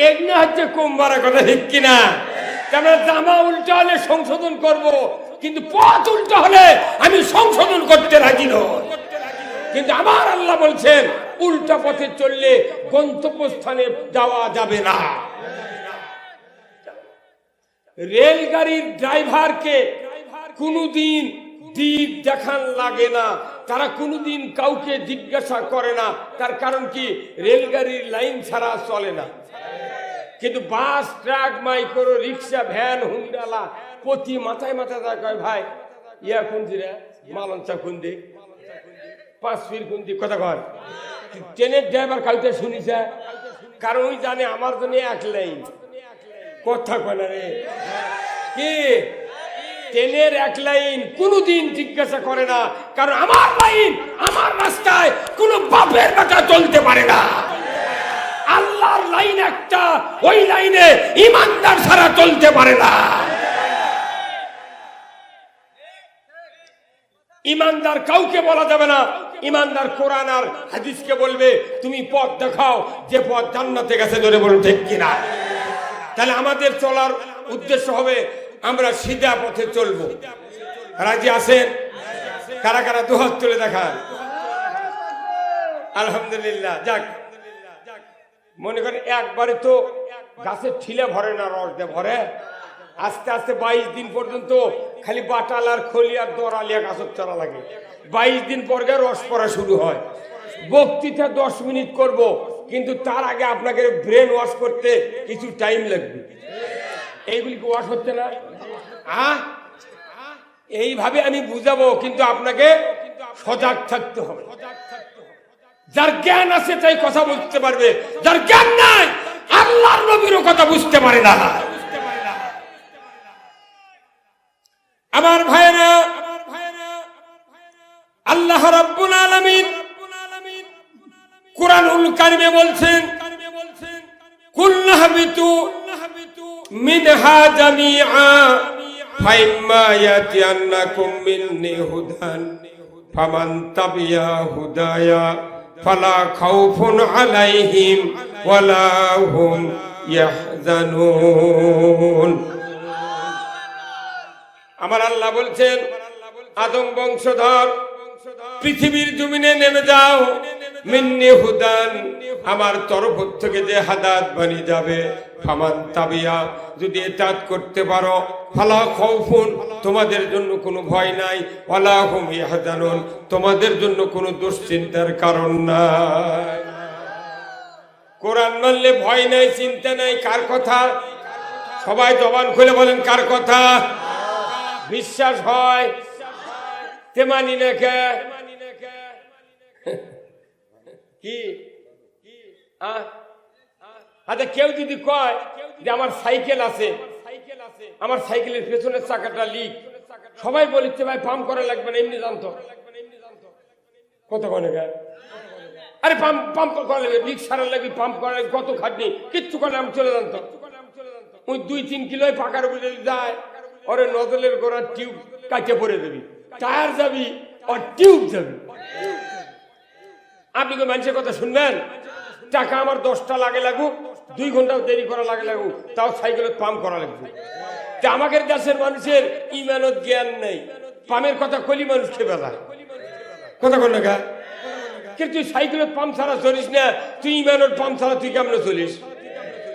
এগুলো হচ্ছে কুম্বারা কথা, ঠিক কিনা? জামা উল্টা হলে সংশোধন করব, কিন্তু পথ উল্টা হলে আমি সংশোধন করতে রাজি নই। কিন্তু আমার আল্লাহ বলছেন উল্টা পথে চললে গন্তব্যস্থানে যাওয়া যাবে না। রেলগাড়ির ড্রাইভারকে কোনোদিন দিক দেখান লাগে না, তারা কোনোদিন কাউকে জিজ্ঞাসা করে না, তার কারণ কি রেলগাড়ির লাইন ছাড়া চলে না। কিন্তু বাস, ট্রাক, মাইক্রো রিক্সা, ভ্যান, হুন্ডালা প্রতি মাথায় মাথায় কয় ভাই ইয়া কোন দিরা মালঞ্চা কোন দিক 5 ফিট কোন দিক, কথা কয়। ট্রেনের ড্রাইভার কাউকে শুনিছে, কারণ ওই জানে আমার জন্য 1 লাইন, কথা কয় না রে কি ট্রেনের 1 লাইন কোনদিন জিজ্ঞাসা করে না, কারণ আমার লাইন, আমার রাস্তায় কোন বাপের বেটা চলতে পারে না। আল্লাহর লাইন একটা, ওই লাইনে ইমানদার ছাড়া চলতে পারে না। ইমানদার কাউকে বলা যাবে না, ইমানদার কোরআন আর হাদিসকে বলবে তুমি পথ দেখাও, যে পথ জান্নাতে গেছে, ধরে বলুন ঠিক কিনা। তাহলে আমাদের চলার উদ্দেশ্য হবে আমরা সিধা পথে চলবো। রাজি আছেন? কারা কারা দুহাত তুলে দেখান। আলহামদুলিল্লাহ। যাক, মনে করেন একবারে তো গাছের ঠিলে ভরে না, রস দিয়ে ভরে। আস্তে আস্তে 22 দিন পর্যন্ত খালি বাটাল আর খলি আর দরালিয়া গাছের চলা লাগে। 22 দিন পর গিয়ে রস পড়া শুরু হয়। বক্তৃতা 10 মিনিট করব, কিন্তু তার আগে আপনাকে ব্রেন ওয়াশ করতে কিছু টাইম লাগবে। এইগুলি ওয়াশ হচ্ছে না, এইভাবে আমি বুঝাবো, কিন্তু আপনাকে সজাগ থাকতে হবে। যার জ্ঞান আছে তাই কথা বুঝতে পারবে, যার জ্ঞান নাই আল্লাহর নবীরও কথা বুঝতে পারে না। আমার ভাইরা, আল্লাহ রাব্বুল আলামিন কুরআনুল কারীমে বলছেন কুল্লু হাবিতু মিনহা জামিআ ফাইম্মা ইয়াতিয়ান্নাকুম মিন্নি হুদান ফামান তাবিয়া হুদায়া ফালা খাউফুন আলাইহিম ওয়ালা হুম ইয়াহজানুন। আমার আল্লাহ বলছেন আদম বংশধর পৃথিবীর জমিনে নেমে যাও, মিন্নি হুদান, আমার তরফ থেকে যে হাদাত বানি যাবে, ফামান তাবিয়া, যদি এতাত করতে পারো, ফালা খাউফুন, তোমাদের জন্য কোনো ভয় নাই, ওয়ালা হুম ইয়াহজানুন, তোমাদের জন্য কোনো দুশ্চিন্তার কারণ নাই। কোরআন মানলে ভয় নাই, চিন্তা নাই, কার কথা? সবাই জবান খুলে বলেন কার কথা বিশ্বাস হয় তে মানি না কে কি আচ্ছা কেউ যদি কয় যে আমার সাইকেল আছে আমার সাইকেলের পেছনের চাকাটা লিক সবাই বলিচ্ছে ভাই পাম্প করা লাগবে না এমনি জানতো কত কনে গায়ে আরে পাম্প করা লাগবে লিক সারা লাগবে পাম্প করা লাগবে কত খাটনি কিচ্ছু করে আমি চলে জানতো ওই 2-3 কিলো পাকার উপরে যায় ওরে নজলের গোড়ার টিউব কাটে পড়ে দেবি টায়ার যাবি আর টিউব যাবি আপনি কি মানুষের কথা শুনবেন টাকা আমার 10টা লাগে লাগুক 2 ঘন্টাও দেরি করা লাগে লাগুক তাও সাইকেলের পাম্প করা লাগবে আমাদের দেশের মানুষের ইমানত জ্ঞান নেই পামের কথা কলি মানুষ খেয়ে বেলা কথা কোন না কিন্তু তুই সাইকেলের পাম্প ছাড়া চলিস না তুই ইমানের পাম্প ছাড়া তুই কেমন চলিস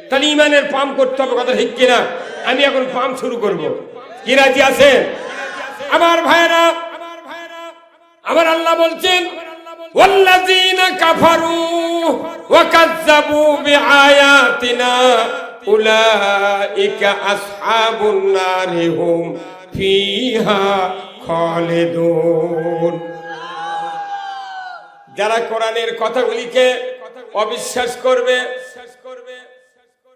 তাহলে ইমানের পাম্প করতে হবে কথা ঠিক কিনা আমি এখন পাম্প শুরু করব কি রাজি আছেন আমার ভাইরা আমার আল্লাহ বলছেন ওয়াল্লাযীনা কাফারু ওয়া কাযযাবু বিআয়াতিনা উলাইকা আসহাবুন নারি হুম ফিহা খালিদুন যারা কোরআনের কথাগুলিকে অবিশ্বাস করবে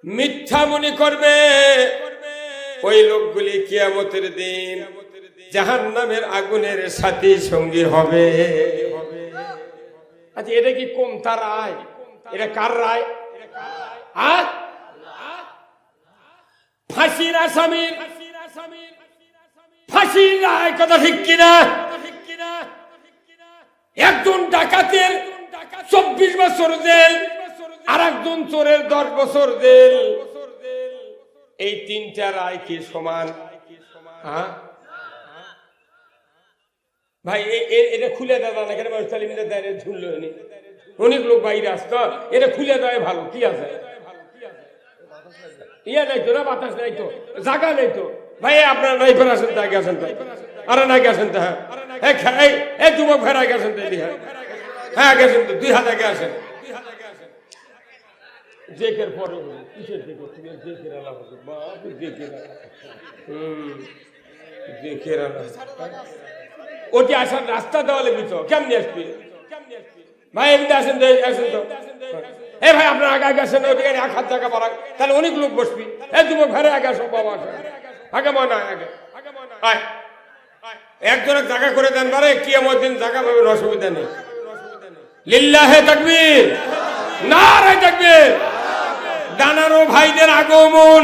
মিথ্যা মনে করবে ওই লোকগুলি কিয়ামতের দিন জাহান্নামের আগুনের সাথী সঙ্গী হবে আচ্ছা এটা কি কম তার রায় এটা কার রায় ফাঁসির আসামির ফাঁসির রায় কথা ঠিক কিনা একজন ডাকাতের 24 বছর জেল আর একজন চোরের 10 বছর জেল এই 3টা রায় কি সমান ভাই এটা খুলে দেওয়া না কেন মানুষ তালিমিদের দাঁড়িয়ে ঝুললো অনেক লোক বাইরে আসতো এটা খুলে দেওয়াই ভালো কি আছে ইয়া নাই তো না বাতাস নাই তো জায়গা নাই তো ভাই আপনারা নাই ফের আসেন তো আগে আসেন তো আরে নাই গেছেন তো হ্যাঁ এই যুবক ফের আগে আসেন তো হ্যাঁ গেছেন তো 2 হাত আগে আসেন জেকের পরে কিসের থেকে তুমি জেকের আলা হবে বাপ জেকের জেকের আলা ওটি আসার রাস্তা দেওয়া লাগবে তো কেমনি আসবি ভাই এমনি আসেন তো আসেন তো এ ভাই আপনার আগে আগে আসেন ওইখানে 1 হাত জায়গা বাড়ান তাহলে অনেক লোক বসবি এই যুবক ঘরে আগে আসো বাবা আগে মনে হয় আগে একজনের জায়গা করে দেন বারে কিয়ামত দিন জায়গা পাবেন অসুবিধা নেই লিল্লাহে তাকবীর নারে তাকবীর দাঁড়ানো ভাইদের আগমন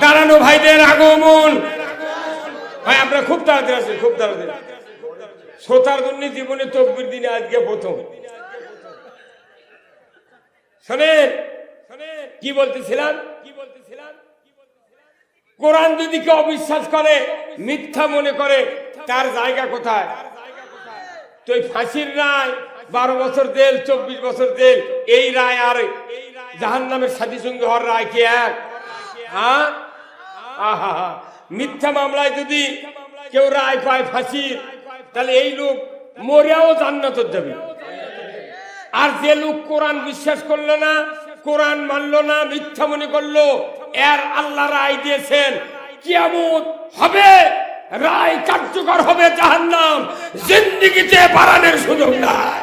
দাঁড়ানো ভাইদের আগমন ভাই আমরা খুব তাড়াতাড়ি আছি খুব তাড়াতাড়ি শ্রোতার জন্য জীবনে তকবীর দিনে আজকে প্রথম শোনেন কি বলতেছিলাম কোরআন যদি কেউ অবিশ্বাস করে মিথ্যা মনে করে তার জায়গা কোথায় তো ফাঁসির রায় 12 বছর জেল 24 বছর জেল এই রায় আর জাহান্নামের সাথী সঙ্গে হওয়ার রায় কি এক মিথ্যা মামলায় যদি কেউ রায় পায় ফাঁসির তাহলে এই লোক মরিয়াও জান্নাতে যাবে আর যে লোক কোরআন বিশ্বাস করলো না কোরআন মানলো না মিথ্যা মনে করলো এর আল্লাহ রায় দিয়েছেন কিয়ামত হবে রায় কার্যকর হবে জাহান্নাম জিন্দেগিতে বাড়ানোর সুযোগ নাই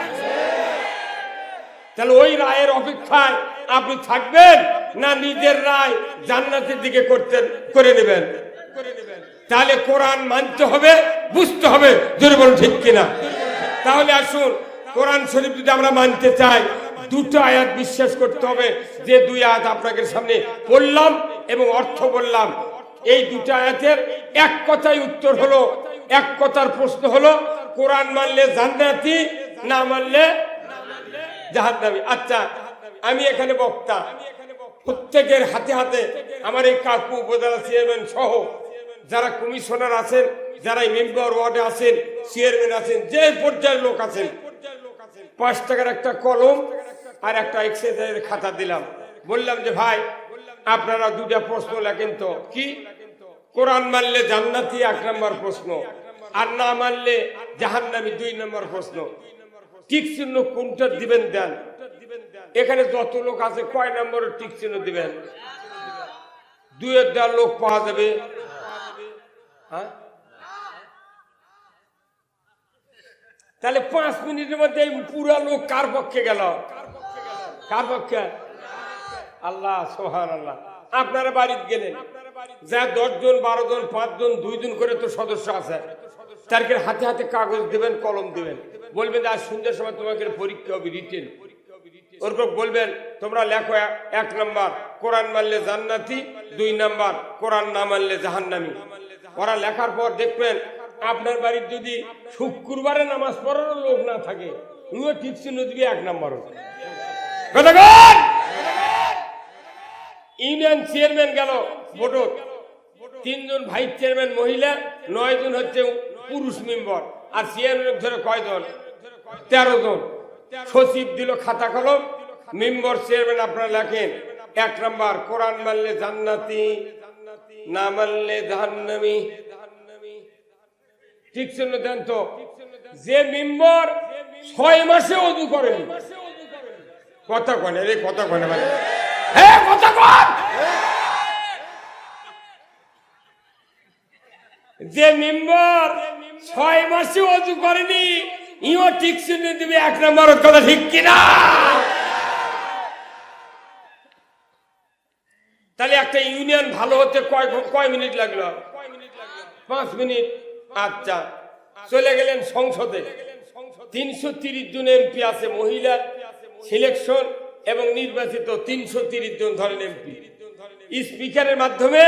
তাহলে ওই রায়ের অপেক্ষায় আপনি থাকবেন না নিজের রায় জান্নাতের দিকে করে নেবেন তাহলে কোরআন মানতে হবে বুঝতে হবে জোরে বলুন ঠিক কিনা তাহলে আসুন কোরআন শরীফ যদি আমরা মানতে চাই 2টা আয়াত বিশ্বাস করতে হবে যে 2 আয়াত আপনাদের সামনে পড়লাম এবং অর্থ বললাম এই 2টা আয়াতের এক কথাই উত্তর হলো এক কথার প্রশ্ন হলো কোরআন মানলে জান্নাতি না মানলে জাহান্নামী আচ্ছা আমি এখানে বক্তা প্রত্যেকের হাতে হাতে আমার এই কাকু উপজেলা চেয়ারম্যান সহ যারা কমিশনার আছেন যারা মেম্বার ওয়ার্ডে আছেন চেয়ারম্যান আছেন যে পর্যায়ের লোক আছেন 5 টাকার একটা কলম আর একটা এক্সারসাইজের খাতা দিলাম বললাম যে ভাই আপনারা 2টা প্রশ্ন লেখেন তো কি কোরআন মানলে জান্নাতি 1 নম্বর প্রশ্ন আর না মানলে জাহান্নামী 2 নম্বর প্রশ্ন টিক চিহ্ন কোনটা দিবেন দেন এখানে যত লোক আছে কয় নম্বরের টিক চিহ্ন দিবেন দুয়ের দেওয়ার লোক পাওয়া যাবে। হ্যাঁ, তাহলে 5 মিনিটের মধ্যে পুরা লোক কার পক্ষে গেল? কার পক্ষে? আল্লাহ, সুবহানাল্লাহ। আপনারা বাড়িতে গেলেন, যা 10 জন 12 জন 5 জন 2 জন করে তো সদস্য আছে, তারকে হাতে হাতে কাগজ দিবেন, কলম দিবেন, বলবেন আজ সন্ধ্যার সময় তোমাকে পরীক্ষা হবে রিটেন। ওরকম বলবেন তোমরা লেখো 1 নাম্বার কোরআন মানলে জান্নাতি, 2 নাম্বার কোরআন না মানলে জাহান্নামী। ওরা লেখার পর দেখবেন আপনার বাড়ির যদি শুক্রবারে নামাজ পড়ার লোক না থাকে, উনিও ঠিক চিহ্ন দিবে 1 নাম্বার। ইউনিয়ন চেয়ারম্যান গেল ভোটত, 3 জন ভাইস চেয়ারম্যান মহিলা, 9 জন হচ্ছে পুরুষ মেম্বার, আর চেয়ারম্যান ধরে কয়জন? 13 জন। সচিব দিল খাতা কলম, মেম্বার চেয়ারম্যান আপনারা লেখেন 1 নাম্বার কোরআন মানলে জান্নাতি, না মানলে জাহান্নামী। ঠিক চিহ্ন দেন তো। যে মেম্বার 6 মাসে ওযু করেনি, কথা কনে রে, কথা কনে মানে হ্যাঁ কথা কন। যে মেম্বার 6 মাসে ওযু করেনি, ইও ঠিক চিহ্ন দিবে 1 নাম্বার। কথা ঠিক কিনা? তাহলে একটা ইউনিয়ন ভালো হতে কয় মিনিট লাগলো? 5 মিনিট। আচ্ছা, চলে গেলেন সংসদে। 330 জন এমপি আছে, মহিলা সিলেকশন এবং নির্বাচিত 330 জন ধরেন এমপি। স্পিকারের মাধ্যমে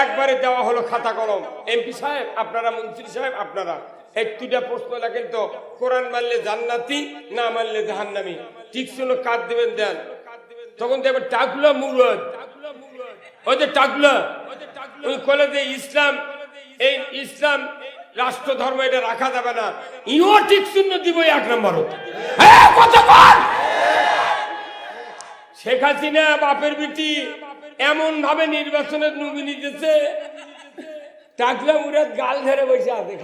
একবারে দেওয়া হলো খাতা কলম, এমপি সাহেব আপনারা, মন্ত্রী সাহেব আপনারা 1টা প্রশ্ন লেখেন তো, কোরআন মানলে জান্নাতি, না মানলে জাহান্নামী। ঠিক ছিল, কাজ দেবেন দেন। তখন দেখবেন টাকলা মুরদ, ওই যে টাকলা, ওই কলেজে ইসলাম, এই ইসলাম রাষ্ট্র ধর্ম, এটা রাখা যাবে না, ইও ঠিক চিহ্ন দিব 1 নাম্বার। শেখ হাসিনা বাপের বিটি এমন ভাবে নির্বাচনের নমিনি দিয়েছে, টাকলা মুরাদ গাল ধরে বসে আছে।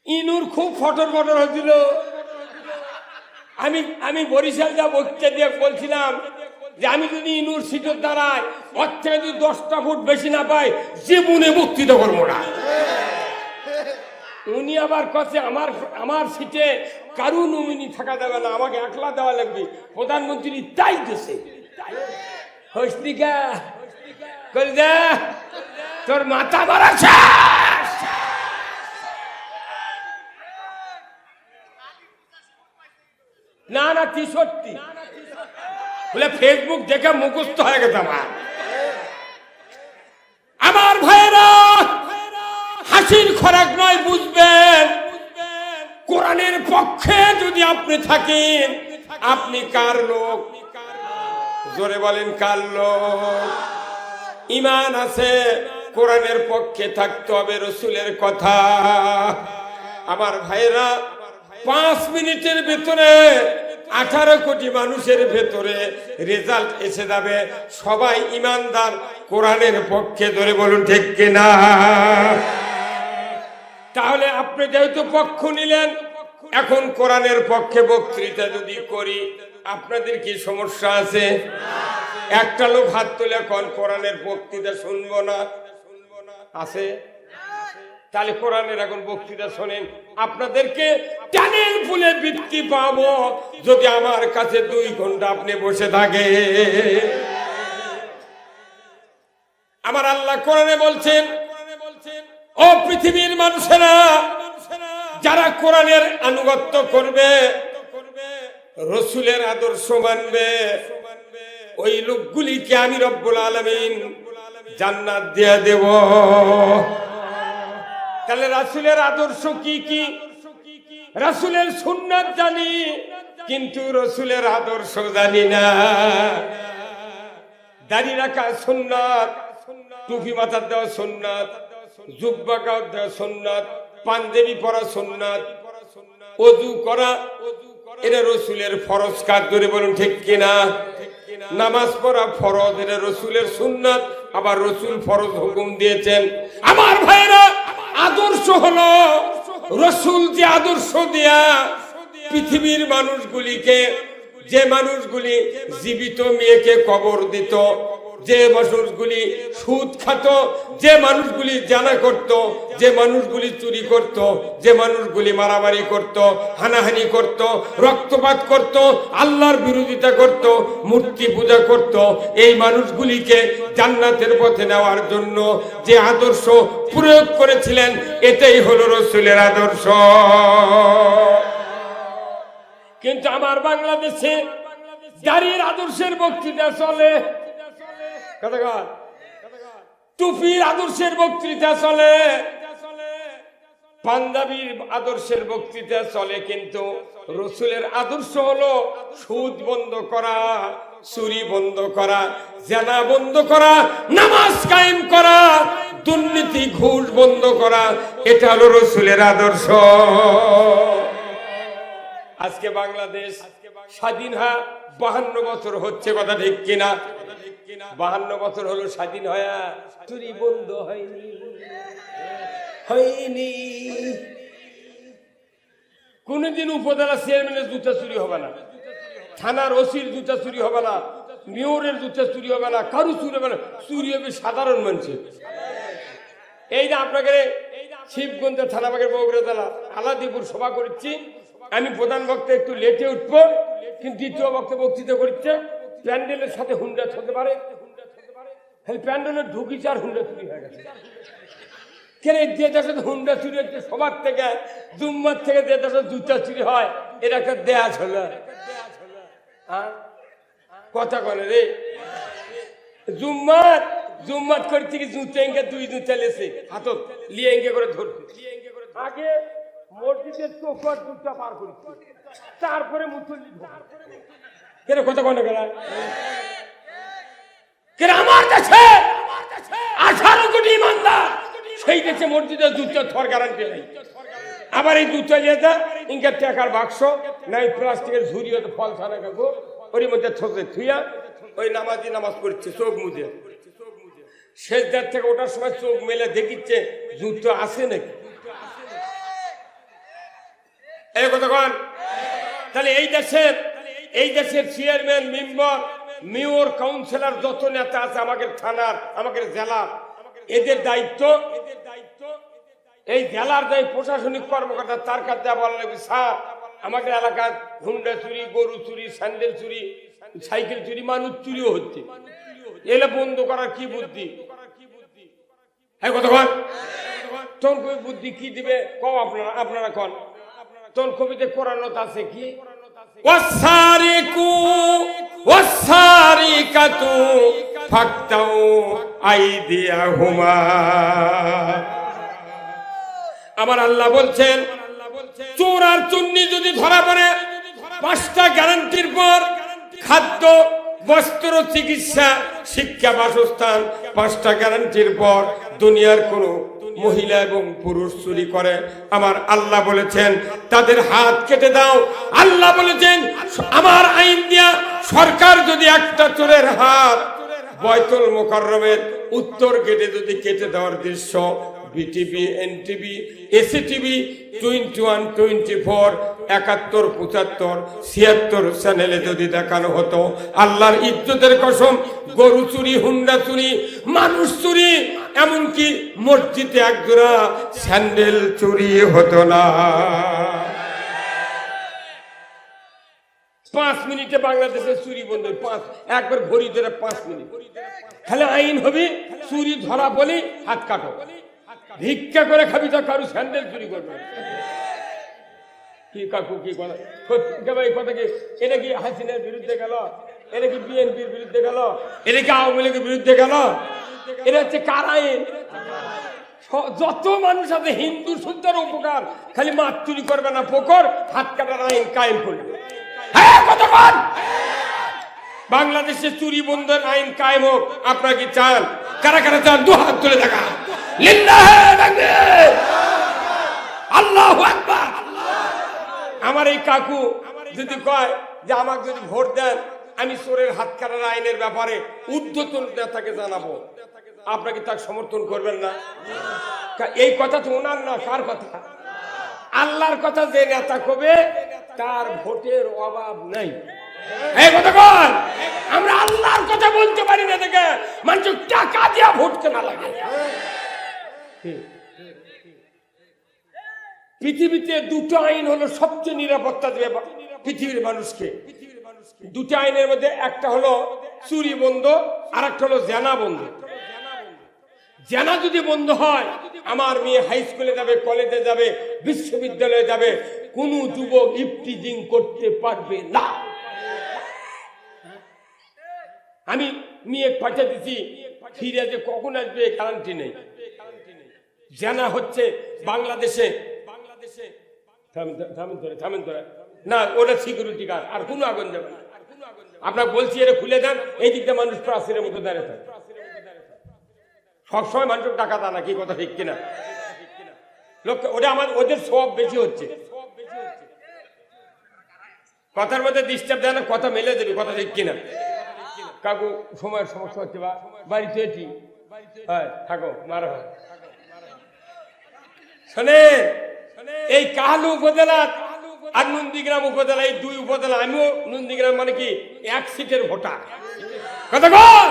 ইনুর খুব ফটর ফটর হয়েছিল। আমি বরিশাল যা বক্তৃতা দিয়ে বলছিলাম যে আমি যদি ইনুর সিটের দ্বারায় ওর থেকে যদি 10টা ফুট বেশি না পাই, জীবনে বক্তৃতা করবো না। উনি আবার কাছে আমার সিটে কারু নমিনি থাকা যাবে না, আমাকে একলা দেওয়া লাগবে। প্রধানমন্ত্রী তাই দিছে। হস্তিকা করে দে, তোর মাথা মারা শেষ। না না 63 বলে ফেসবুক দেখে মুখস্থ হয়ে গেছে আমার ভাইয়েরা। হাসির খোরাক নয়, বুঝবেন কোরআনের পক্ষে যদি আপনি থাকেন, আপনি কার লোক? জোরে বলেন কার লোক? ঈমান আছে, কোরআনের পক্ষে থাকতে হবে, রাসূলের কথা। আমার ভাইয়েরা, 5 মিনিটের ভিতরে 18 কোটি মানুষের ভেতরে রেজাল্ট এসে যাবে, সবাই ঈমানদার, কোরআনের পক্ষে। ধরে বলুন ঠিক কিনা? তাহলে আপনি যেহেতু পক্ষ নিলেন, এখন কোরআনের পক্ষে বক্তৃতা যদি করি, আপনাদের কি সমস্যা আছে? একটা লোক হাত তুলে কোন কোরআনের বক্তৃতা শুনবো না আছে? তাহলে কোরআনের এখন বক্তৃতা শোনেন, আপনাদেরকে টানের ফুলে বৃত্তি পাবো যদি আমার কাছে 2 ঘন্টা আপনি বসে থাকে। আমার আল্লাহ কোরআনে বলছেন, ও পৃথিবীর মানুষেরা, যারা কোরআনের আনুগত্য করবে, রাসূলের আদর্শ মানবে, ওই লোকগুলিকে আমি রব্বুল আলামিন জান্নাত দিয়ে দেব। তাহলে রাসূলের আদর্শ কি কি? রাসূলের সুন্নাত জানি, কিন্তু রাসূলের আদর্শ জানি না। দাড়ি রাখা সুন্নাত, টুপি মাথার দেওয়া সুন্নাত, জুব্বা গায়ে দেওয়া সুন্নাত, পাঞ্জাবি পরা সুন্নাত, ওযু করা এটা রাসূলের ফরজ কাজ। ধরে বলুন ঠিক কিনা? নামাজ পড়া ফরজ, এটা রাসূলের সুন্নাত, আবার রাসূল ফরজ হুকুম দিয়েছেন। আমার ভাইরা, আদর্শ হলো রাসূল যে আদর্শ দিয়া পৃথিবীর মানুষগুলিকে, যে মানুষগুলি জীবিত মেয়েকে কবর দিত, যে মানুষগুলি সুদ খাত, যে মানুষগুলি জানা করত, যে মানুষগুলি চুরি করত, যে মানুষগুলি মারামারি করত, হানাহানি করত, রক্তপাত করত, আল্লাহর বিরোধিতা করত, মূর্তি পূজা করত, এই মানুষগুলিকে জান্নাতের পথে নেওয়ার জন্য যে আদর্শ প্রয়োগ করেছিলেন, এটাই হলো রাসূলের আদর্শ। কিন্তু আমার বাংলাদেশে দাড়ির আদর্শের বক্তৃতা চলে, টুপির আদর্শের বক্তৃতা চলে, পাঞ্জাবির আদর্শের বক্তৃতা চলে, কিন্তু রাসূলের আদর্শ হলো সুদ বন্ধ করা, চুরি বন্ধ করা, জেনা বন্ধ করা, নামাজ কায়েম করা, দুর্নীতি ঘুষ বন্ধ করা। এটা হলো রাসূলের আদর্শ। আজকে বাংলাদেশ স্বাধীন হয় 52 বছর হচ্ছে, কথা ঠিক কিনা? 52 বছর হলো স্বাধীন হয়, চুরি বন্ধ হয়নি, হয়নি। কোনদিন উপজেলা চেয়ারম্যানের জুতা চুরি হবে না, থানার ওসির জুতা চুরি হবে না, মেয়রের জুতা চুরি হবে না, কারু চুরি হবে না, চুরি হবে সাধারণ মানুষের। এই যে আপনাকে শিবগঞ্জের থানাবাগের বগুড়া জেলা আলাদিপুর সভা করছি, আমি প্রধান বক্তা একটু লেটে উঠবো, কিন্তু দ্বিতীয় বক্তা বক্তৃতা করছে প্যান্ডেলের সাথে হুন্ডা হতে পারে, প্যান্ডেলের ঢুকিছে আর হুন্ডা চুরি হয়ে গেছে। কেন যে দেশে হুন্ডা চুরি হচ্ছে সবার থেকে, জুম্মার থেকে যে দেশে জুতা চুরি হয়, এটা একটা দেয়া হলো কথা বলে রে। জুম্মাত করতে কি জুতে এঙ্গে 2 জুতা লেছে হাতত লিয়ে এঙ্গে করে ধরতে, আগে মসজিদের চোখর জুতা পার করছে, তারপরে মুসল্লি কেন কথা বলে গেল। আমার দেশে 18 কোটি ইমানদার, সেই দেশে মসজিদের জুতা থর গ্যারান্টি নেই। আবার এই জুতা যেটা ইনকে টাকার বাক্স নাই, প্লাস্টিকের ঝুড়ি হতো ফল ছাড়া কাকু, ওর মধ্যে থসে থুইয়া ওই নামাজি নামাজ পড়ছে চোখ মুজে, শেষদার থেকে ওটার সময় চোখ মেলে দেখিচ্ছে জুতো আছে নাকি। এই কথা কন। তাহলে এই দেশের চেয়ারম্যান, মেম্বার, মেয়র, কাউন্সিলর, যত নেতা আছে আমাদের থানার, আমাদের জেলার, এদের দায়িত্ব, এই জেলার যে প্রশাসনিক কর্মকর্তা তার কাছে বলা লাগবে, স্যার আমাদের এলাকার হুন্ডা চুরি, গরু চুরি, স্যান্ডেল চুরি, সাইকেল চুরি, মানুষ চুরিও হচ্ছে, এলে বন্ধ করার কি বুদ্ধি? তোর কবি বুদ্ধি কি দিবে কম আপনারা কন। তোর কবিতে কোরআনত আছে কি, ওয়াসারিকু ওয়াসারিকাতু ফাকতাউ আইদিয়াহুমা। আমার আল্লাহ বলছেন, চোর আর চুন্নি যদি ধরা পড়ে, 5টা গ্যারান্টির পর খাদ্য, বস্ত্র, চিকিৎসা, শিক্ষা, বাসস্থান, 5টা গ্যারান্টির পর দুনিয়ার কোনো মহিলা এবং পুরুষ চুরি করে, আমার আল্লাহ বলেছেন তাদের হাত কেটে দাও। আল্লাহ বলেছেন আমার আইন দিয়া সরকার যদি একটা চোরের হাত বাইতুল মুকাররমের উত্তর গেটে যদি কেটে দেওয়ার দৃশ্য বিটিভি, এনটিভি, এসিটিভি 21, 24, 71, 75, 76 চ্যানেলে যদি দেখানো হতো, আল্লাহর ইজ্জতের কসম, গরু চুরি, হুন্ডা চুরি, মানুষ চুরি, এমনকি মসজিদে একজোড়া স্যান্ডেল চুরি হতো না। 5 মিনিটে বাংলাদেশে চুরি বন্ধ, একবার ঘড়ি ধরে 5 মিনিট। তাহলে আইন হবে চুরি ধরা বলে হাত কাটো, ভিক্ষা করে খাবি তো কারু স্যান্ডেল চুরি করবে। কি কাকু কি কথা, কথা কি এটা কি হাসিনার বিরুদ্ধে গেল, এটা কি বিএনপির বিরুদ্ধে গেল, এটা কি আওয়ামী লীগের বিরুদ্ধে গেল? এটা হচ্ছে কার আইন? যত মানুষ আছে হিন্দু শুদ্ধের উপকার, খালি মাছ চুরি করবে না, পোকর হাত কাটার আইন কায়েম করবে। হ্যাঁ কতক্ষণ বাংলাদেশে চুরি বন্ধের আইন কায়েম হোক, আপনারা কি চান? কারা কারা চান? 2 হাত তুলে দেখা। আল্লাহু আকবার। আমার এই কাকু যদি কয় যে আমাকে যদি ভোট দেন, আমি চোরের হাত কাটার আইনের ব্যাপারে ঊর্ধ্বতন নেতাকে জানাবো, আপনাকে তাকে সমর্থন করবেন না? এই কথা তো ওনার না, কার কথা? আল্লাহর কথা যে নেতা কবে তার ভোটের অভাব নাই। এই কথা বল, আমরা আল্লাহর কথা বলতে পারি না দেখে মানুষ টাকা দিয়া ভোট কেনা লাগে। পৃথিবীতে দুটো আইন হলো সবচেয়ে নিরাপত্তা দেবে পৃথিবীর মানুষকে। দুটো আইনের মধ্যে একটা হলো চুরি বন্ধ, আর একটা হলো জেনা বন্ধ। জেনা যদি বন্ধ হয়, আমার মেয়ে হাই স্কুলে যাবে, কলেজে যাবে, বিশ্ববিদ্যালয়ে যাবে, কোন যুবক ইফটিজিং করতে পারবে না। আমি মেয়ে পাঠিয়ে দিচ্ছি, ফিরে যে কখন আসবে গ্যারান্টি নেই। জেনা হচ্ছে বাংলাদেশে থামেন ধরে না, ওটা সিকিউরিটি গার্ড, আর কোনো আগুন যাবে না। আপনার বলছি এটা খুলে দেন, এই দিকটা মানুষ প্রাচীরের মতো দাঁড়িয়ে থাকে। সবসময় মানুষের টাকা তা না, কি কথা ঠিক কিনা? লোক ওটা ওদের সব বেশি হচ্ছে, কথার মধ্যে ডিস্টার্ব দেয় না, কথা মেলে দেবে, কথা ঠিক কিনা? কাকু সময়ের সমস্যা হচ্ছে, বা বাড়িতে এটি হয় থাকো মারা হয়। শোনে, এই কাহালু উপজেলা আর নন্দীগ্রাম উপজেলা, এই দুই উপজেলা, আমিও নন্দীগ্রাম মানে কি এক সিটের ভোটার। কথা বল,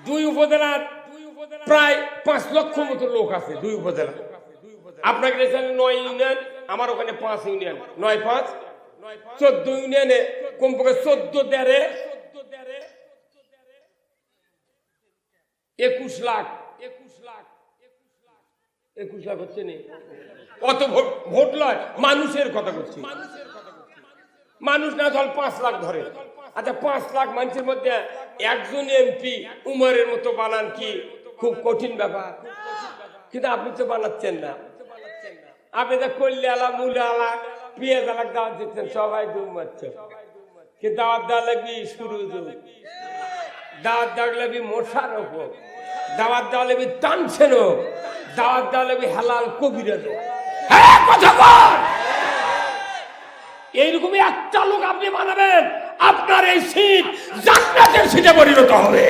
দুই উপজেলার প্রায় 5 লক্ষ মতো লোক আছে দুই উপজেলা। আপনাকে 9 ইউনিয়ন, আমার ওখানে 5 ইউনিয়ন, 9 5 14 ইউনিয়নে কমপক্ষে 14 21 লাখ হচ্ছে না। কত ভোট লয়? মানুষের কথা করছি, মানুষ না ধর 5 লাখ ধরে। আচ্ছা, 5 লাখ মানুষের মধ্যে একজন এমপি উমরের মতো বানান কি খুব কঠিন ব্যাপার? কিন্তু আপনি তো বানাচ্ছেন না। আপনি তো কল্যা আলা, মুলা আলা, পেঁয়াজ আলা দাওয়াত দিচ্ছেন, সবাই দুম মারছে। কিন্তু দাওয়াত দেওয়া লাগবি শুরু, দাওয়াত দেওয়া লাগবি মশার ওপর, দাওয়াত দেওয়া লাগবি টানছেন, দাওয়াত দেওয়া লাগবি হালাল কবিরা। হ্যাঁ, কথা বল। এইরকমই একটা লোক আপনি বানাবেন, আপনার এই সিট জান্নাতের সিটে পরিণত হবে।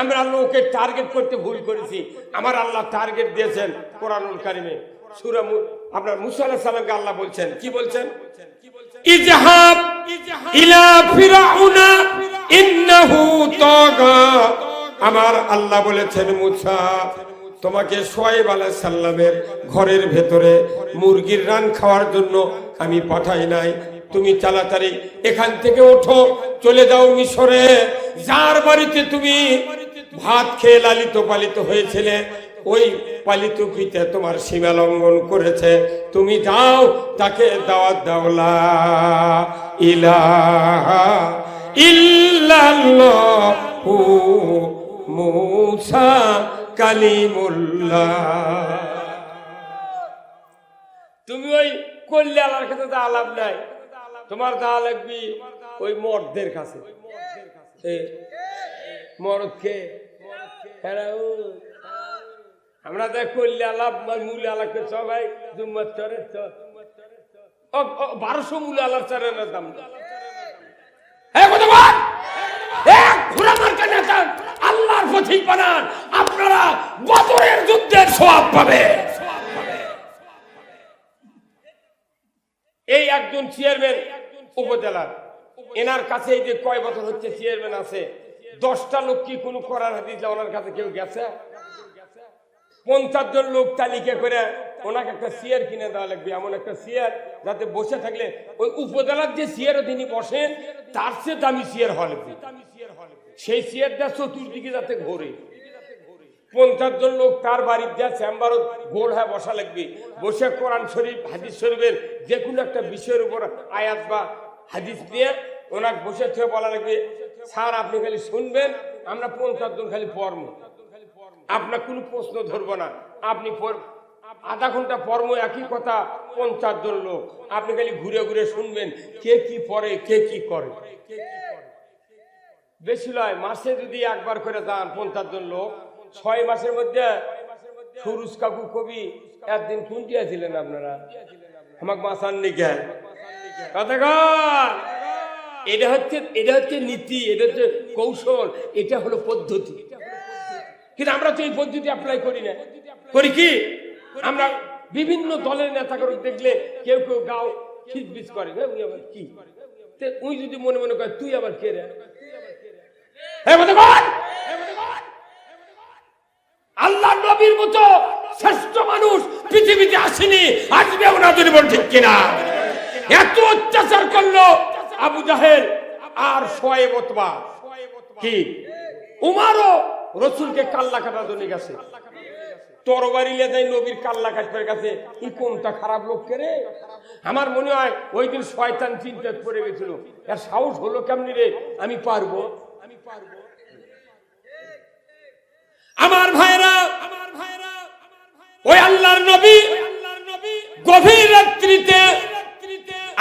আমরা লোকের টার্গেট করতে ভুল করেছি। আমার আল্লাহ টার্গেট দিয়েছেন কোরআনুল কারিমে, সূরা আপনার মুসা আলাইহিস সালামকে আল্লাহ বলছেন, কি বলছেন? ইজহাব ইলা ফিরাউনা ইন্নাহু তাগা। আমার আল্লাহ বলেছেন, মুসা, তোমাকে শুআয়ব আলাইহিস সালামের ঘরের ভেতরে মুরগির রান খাওয়ার জন্য আমি পাঠাই নাই। তুমি তাড়াতাড়ি এখান থেকে ওঠো, চলে যাও মিশরে। যার বাড়িতে তুমি ভাত খেয়ে লালিত পালিত হয়েছিলে, ওই পালিত পিতা তোমার সীমা লঙ্ঘন করেছে। তুমি যাও, তাকে দাওয়াত দাও, লা ইলাহা ইল্লাল্লাহু মুসা কালিমুল্লাহ। তুমি ওই কল্যাণের কাছে তো আলাপ নাই, তোমার দেওয়া লাগবি ওই মর্দদের কাছে। মরদকে আমরা দেখ করলে আলাপ মূল আলাপকে সবাই 1200 মূল আলাপ চারের দাম। আল্লাহর পথিক বানান, আপনারা বদরের যুদ্ধের সওয়াব পাবে। এই একজন চেয়ারম্যান উপজেলার, এনার কাছে এই যে কয় বছর হচ্ছে চেয়ারম্যান আছে, 10টা লোক কি কোনো করার হাদিস ওনার কাছে কেউ গেছে? 50 জন লোক তালিকা করে ওনাকে একটা চেয়ার কিনে দেওয়া লাগবে, এমন একটা চেয়ার যাতে বসে থাকলে ওই উপজেলার যে চেয়ারও তিনি বসেন তার চেয়ে দামি চেয়ার হওয়া লাগবে। সেই চেয়ারটা চতুর্দিকে যাতে ঘোরে। 50 জন লোক তার বাড়ির যা চেম্বারও গোল হয়ে বসা লাগবে, বসে কোরআন শরীফ হাদিস শরীফের যে কোনো একটা বিষয়ের উপর আয়াত বা হাদিস নিয়ে ওনাকে বসে থেকে বলা লাগবে, স্যার আপনি খালি শুনবেন, আমরা 50 জন খালি পড়ব, আপনার কোনো প্রশ্ন ধরবো না, আপনি আধা ঘন্টা পড়বো একই কথা, 50 জন লোক, আপনি খালি ঘুরে ঘুরে শুনবেন কে কি পড়ে, কে কি করে। বেশি নয়, মাসে যদি একবার করে যান 50 জন লোক, 6 মাসের মধ্যে সুরুজ কাকু কবি একদিন কোনটি ছিলেন আপনারা, আমাকে মাসান নিকেন কথা কন। এটা হচ্ছে নীতি, এটা হচ্ছে কৌশল, এটা হলো পদ্ধতি। কিন্তু আমরা তো এই পদ্ধতি অ্যাপ্লাই করি না। করি কি? আমরা বিভিন্ন দলের নেতাকর্মী দেখলে কেউ কেউ গাও খিচবিচ করে, উনি আবার কি, উনি যদি মনে মনে করে তুই আবার কে রে? আল্লাহ নবীর মতো শ্রেষ্ঠ মানুষ পৃথিবীতে আসেনি, আসবেও না, যদি বল ঠিক কিনা। এত অত্যাচার করলো আবু জাহেল আর শোয়েব ওতবা, কি উমারও রসুলকে কাল্লা কাটার জন্য গেছে, তরবারি লেজাই নবীর কাল্লা কাটবার কাছে। এই কোনটা খারাপ লোক কে রে? আমার মনে হয় ওই দিন শয়তান চিন্তা পড়ে গেছিল, এর সাহস হলো কেমনি রে, আমি পারবো। আমার ভাইরা, ওই আল্লাহর নবী গভীর রাত্রিতে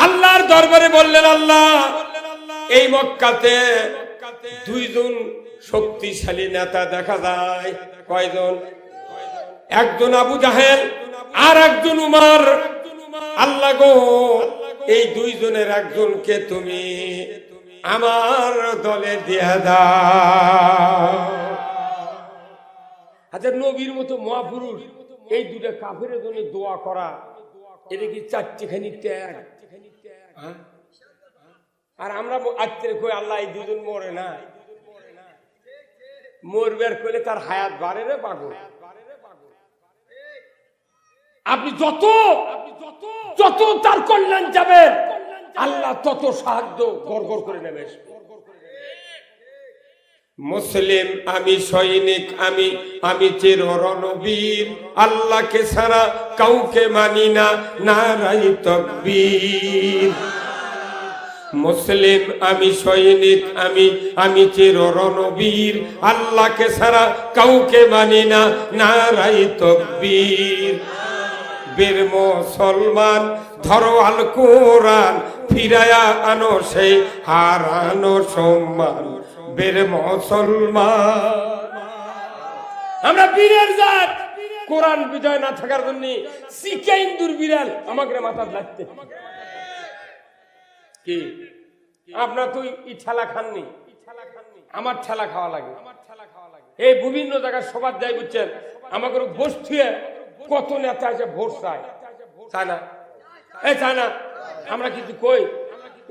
আল্লাহর দরবারে বললেন, আল্লাহ, এই মক্কাতে দুইজন শক্তিশালী নেতা দেখা যায়। কয়জন? একজন আবু জাহেল আর একজন উমর। আল্লাহ গো, এই দুইজনের একজনকে তুমি আমার দলে দিয়ে দাও। আচ্ছা, নবীর মতো মহাপুরুষ এই দুটা কাফের জন্য দোয়া করা, এটা কি চারটিখানি ত্যাগ? আর আমরা আজকে কই আল্লাহ এই দুজন মরে না, মরবার করলে তার হায়াত বাড়ে রে পাগল। আপনি যত যত তার কল্যাণ যাবেন, আল্লাহ তত সাহায্য গড়গড় করে নেবে। মুসলিম আমি, সৈনিক আমি, আমি চির রণবীর, আল্লাহকে ছাড়া কাউকে মানি না, নারায়ে তাকবীর। মুসলিম আমি, সৈনিক আমি, আমি চির রণবীর, আল্লাহকে ছাড়া কাউকে মানি না, নারায়ে তাকবীর। বীর মুসলমান ধরো আল কোরআন, ফিরায়া আনো সেই হারানো সম্মান। বীর মুসলমান, আমরা বীরের জাত। কোরআন বিজয় না থাকার জন্য সিকাইন্দুর বিড়াল আমাকে মাথার লাগতে কি? আপনার তো ই ঠেলা খাননি, আমার ঠেলা খাওয়া লাগে। এই বিভিন্ন জায়গায় সবার যাই বুঝছেন, আমাকে বসে কত নেতা আছে ভোট চায়, চায় না? এই চায় না? আমরা কিন্তু কই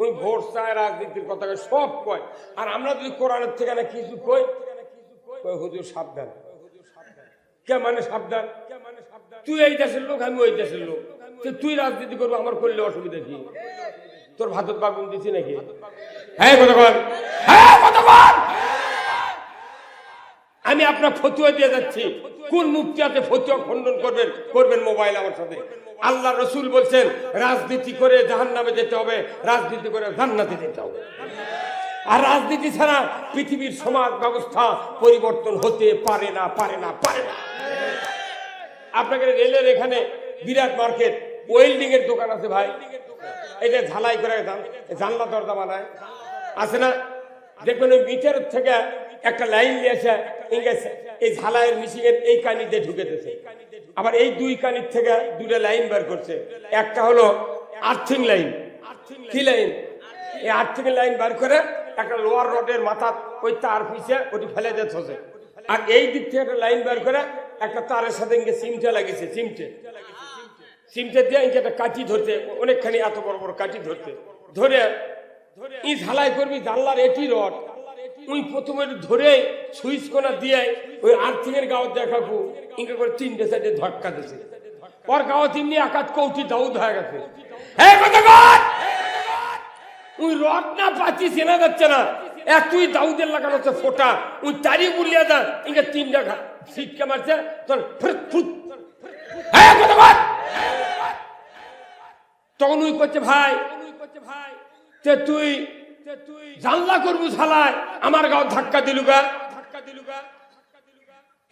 ওই ভোট চায়, রাজনীতির কথা সব কয়। আর আমরা যদি কোরআনের থেকে না কিছু কই, হুজুর সাবধান। কে মানে সাবধান? তুই এই দেশের লোক, আমি ওই দেশের লোক, তুই রাজনীতি করবো, আমার করলে অসুবিধা কি? তোর ভাতর বাগুন দিচ্ছি নাকি? হ্যাঁ কতক্ষণ, হ্যাঁ কতক্ষণ। আমি আপনার ফতুয়া দিয়ে যাচ্ছি, কোন মুফতি আছে ফতুয়া খণ্ডন করবেন? করবেন মোবাইল আমার সাথে। আল্লাহ রসুল বলছেন রাজনীতি করে জাহান্নামে যেতে হবে, রাজনীতি করে জান্নাতে যেতে হবে। আর রাজনীতি ছাড়া পৃথিবীর সমাজ ব্যবস্থা পরিবর্তন হতে পারে না, পারে না, পারে না। আপনাকে রেলের এখানে বিরাট মার্কেট, ওয়েল্ডিং এর দোকান আছে ভাই, এটা ঝালাই করে জানলা দরজা বানায়, আছে না? দেখবেন ওই মিটার থেকে একটা লাইন নিয়ে আসে, এই ঝালাইয়ের মিশিংয়ের এই কানিতে ঢুকেতেছে, আবার এই দুই কানির থেকে দুটা লাইন বের করছে। একটা হলো আর্থিং লাইন। কি লাইন? এই আর্থিং লাইন বের করে একটা লোয়ার রডের মাথা ওই তার পিছে ওটি ফেলে দিচ্ছে। আর এই দিক থেকে একটা লাইন বের করে একটা তারের সাথে সিমটে লাগিয়েছে, সিমটে দিয়ে একটা কাঠি ধরতে, অনেকখানি এত বড় বড় কাঠি ধরতে, ধরে ই ঝালাই করবি জানলার এটি রড, ওই প্রথমে ধরে সুইচ কোনা দিয়ে ওই আর্থিং এর গাঁও দেখাবো, ইনকা করে তিনটে সাইডে ধাক্কা দিছে। ওর গাঁও তিনটি একাত কৌটি দাউদ হয়ে গেছে। ওই রড না পাচ্ছি চেনা যাচ্ছে না, তুই দাউদের লাগানো হচ্ছে ফোটা, ওই তারি বুলিয়ে দেন, ইনকা তিনটা ছিটকে মারছে, তোর তখন ওই করছে ভাই তুই জানলা করবো ঝালায়, আমার গাও ধাক্কা দিলুগা।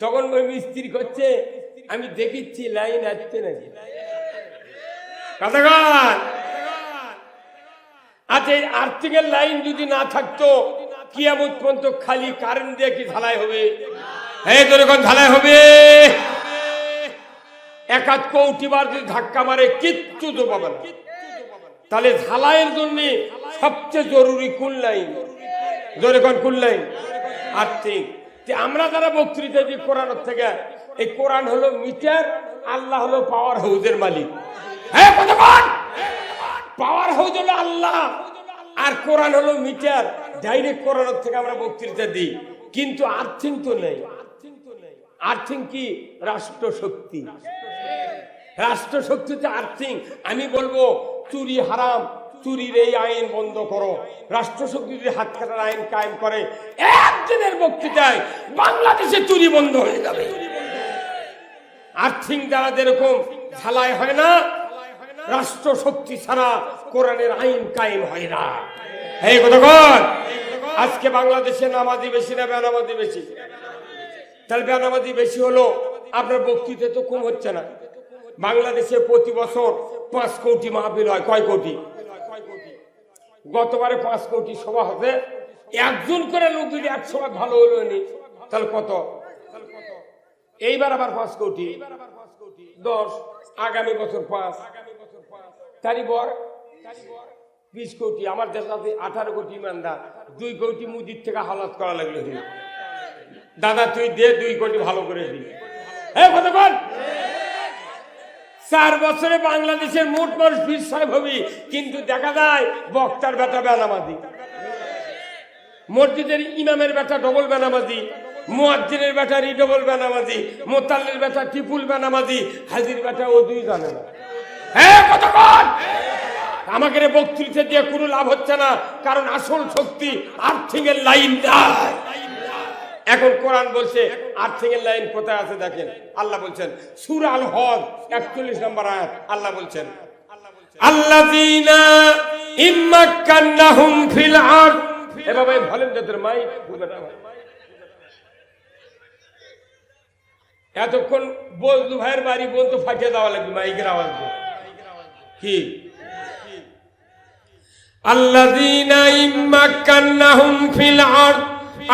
তখন ওই মিস্ত্রি করছে, আমি দেখিচ্ছি লাইন আসছে নাকি। আচ্ছা, এই আর্থিং এর লাইন যদি না থাকতো, কিয়ামত পর্যন্ত খালি কারেন্ট দিয়ে কি ঝালাই হবে? হ্যাঁ যখন ঝালাই হবে, একাত কৌটি বার যদি ধাক্কা মারে কিচ্ছু তো পাবে না। তাহলে ঝালাইয়ের জন্য সবচেয়ে জরুরি কোন লাইন? জোরে কোন কোন লাইন? আর্থিং। আমরা যারা বক্তৃতা দিই কোরআন থেকে, এই কোরআন হলো মিটার আল্লাহ হলো পাওয়ার হাউসের মালিক। হ্যাঁ কতক্ষণ পাওয়ার হাউস হলো আল্লাহ, আর কোরআন হলো মিটার। ডাইরেক্ট কোরআন থেকে আমরা বক্তৃতা দিই, কিন্তু আর্থিং তো নেই। আর্থিং কি? রাষ্ট্রশক্তি। রাষ্ট্রশক্তিতে আর্থিং। আমি বলবো চুরি হারাম, চুরির এই আইন বন্ধ করো। রাষ্ট্রশক্তি যদি হাত কাটার আইন কায়েম করে, একদিনের বক্তৃতায় বাংলাদেশে চুরি বন্ধ হয়ে যাবে। আর্থিং দ্বারা যেরকম ঝালাই হয় না, রাষ্ট্র শক্তি ছাড়া কোরআনের আইন কায়েম হয় না। এই কতক্ষণ আজকে বাংলাদেশে নামাজি বেশি না বেনামাজি বেশি? তাহলে বেনামাজি বেশি হলো, আপনার বক্তৃতা তো কম হচ্ছে না। বাংলাদেশে প্রতি বছর 5 কোটি মাহফিল হয়। কয় কোটি? গতবারে 5 কোটি সভা হবে। একজন করে লোক যদি 100 বার ভালো হলো নি, তাহলে কত? এইবার আবার 5 কোটি, 10, আগামী বছর 5, তারিবর 20 কোটি। আমার দেশ আছে 18 কোটি ইমানদার, 2 কোটি মুদির থেকে হালাত করা লাগলো। দাদা তুই দে 2 কোটি ভালো করে দি। হ্যাঁ কতক্ষণ 4 বছরে বাংলাদেশের মোট মানুষ 20 সাহেব হবি, কিন্তু দেখা যায় বক্তার বেটা বেনামাজি, মসজিদের ইমামের বেটা ডবল বেনামাজি, মুয়াজ্জিনের বেটা রিডবল বেনামাজি, মোতাল্লির বেটা টিপুল বেনামাজি, হাজির বেটা ও 2 জানে না। হ্যাঁ কতক্ষণ আমাকে বক্তৃতা দিয়ে কোনো লাভ হচ্ছে না, কারণ আসল শক্তি আর্থিং এর লাইন নাই। এখন কোরআন বলছে আর্থিং এর লাইন কোথায় আছে দেখেন। আল্লাহ বলছেন সূরা আল হজ 41 নম্বর আয়াত। আল্লাহ বলছেন আল্লাযীনা ইম্মাক্কান্নাহুম ফিল আরদ। এভাবে বলেন যাদের মাইক এতক্ষণ বন্ধু ভাইয়ের বাড়ি বন্ধু ফাটিয়ে দেওয়া লাগবে মাইকের আওয়াজ কি? আল্লাযীনা ইম্মাক্কান্নাহুম ফিল আরদ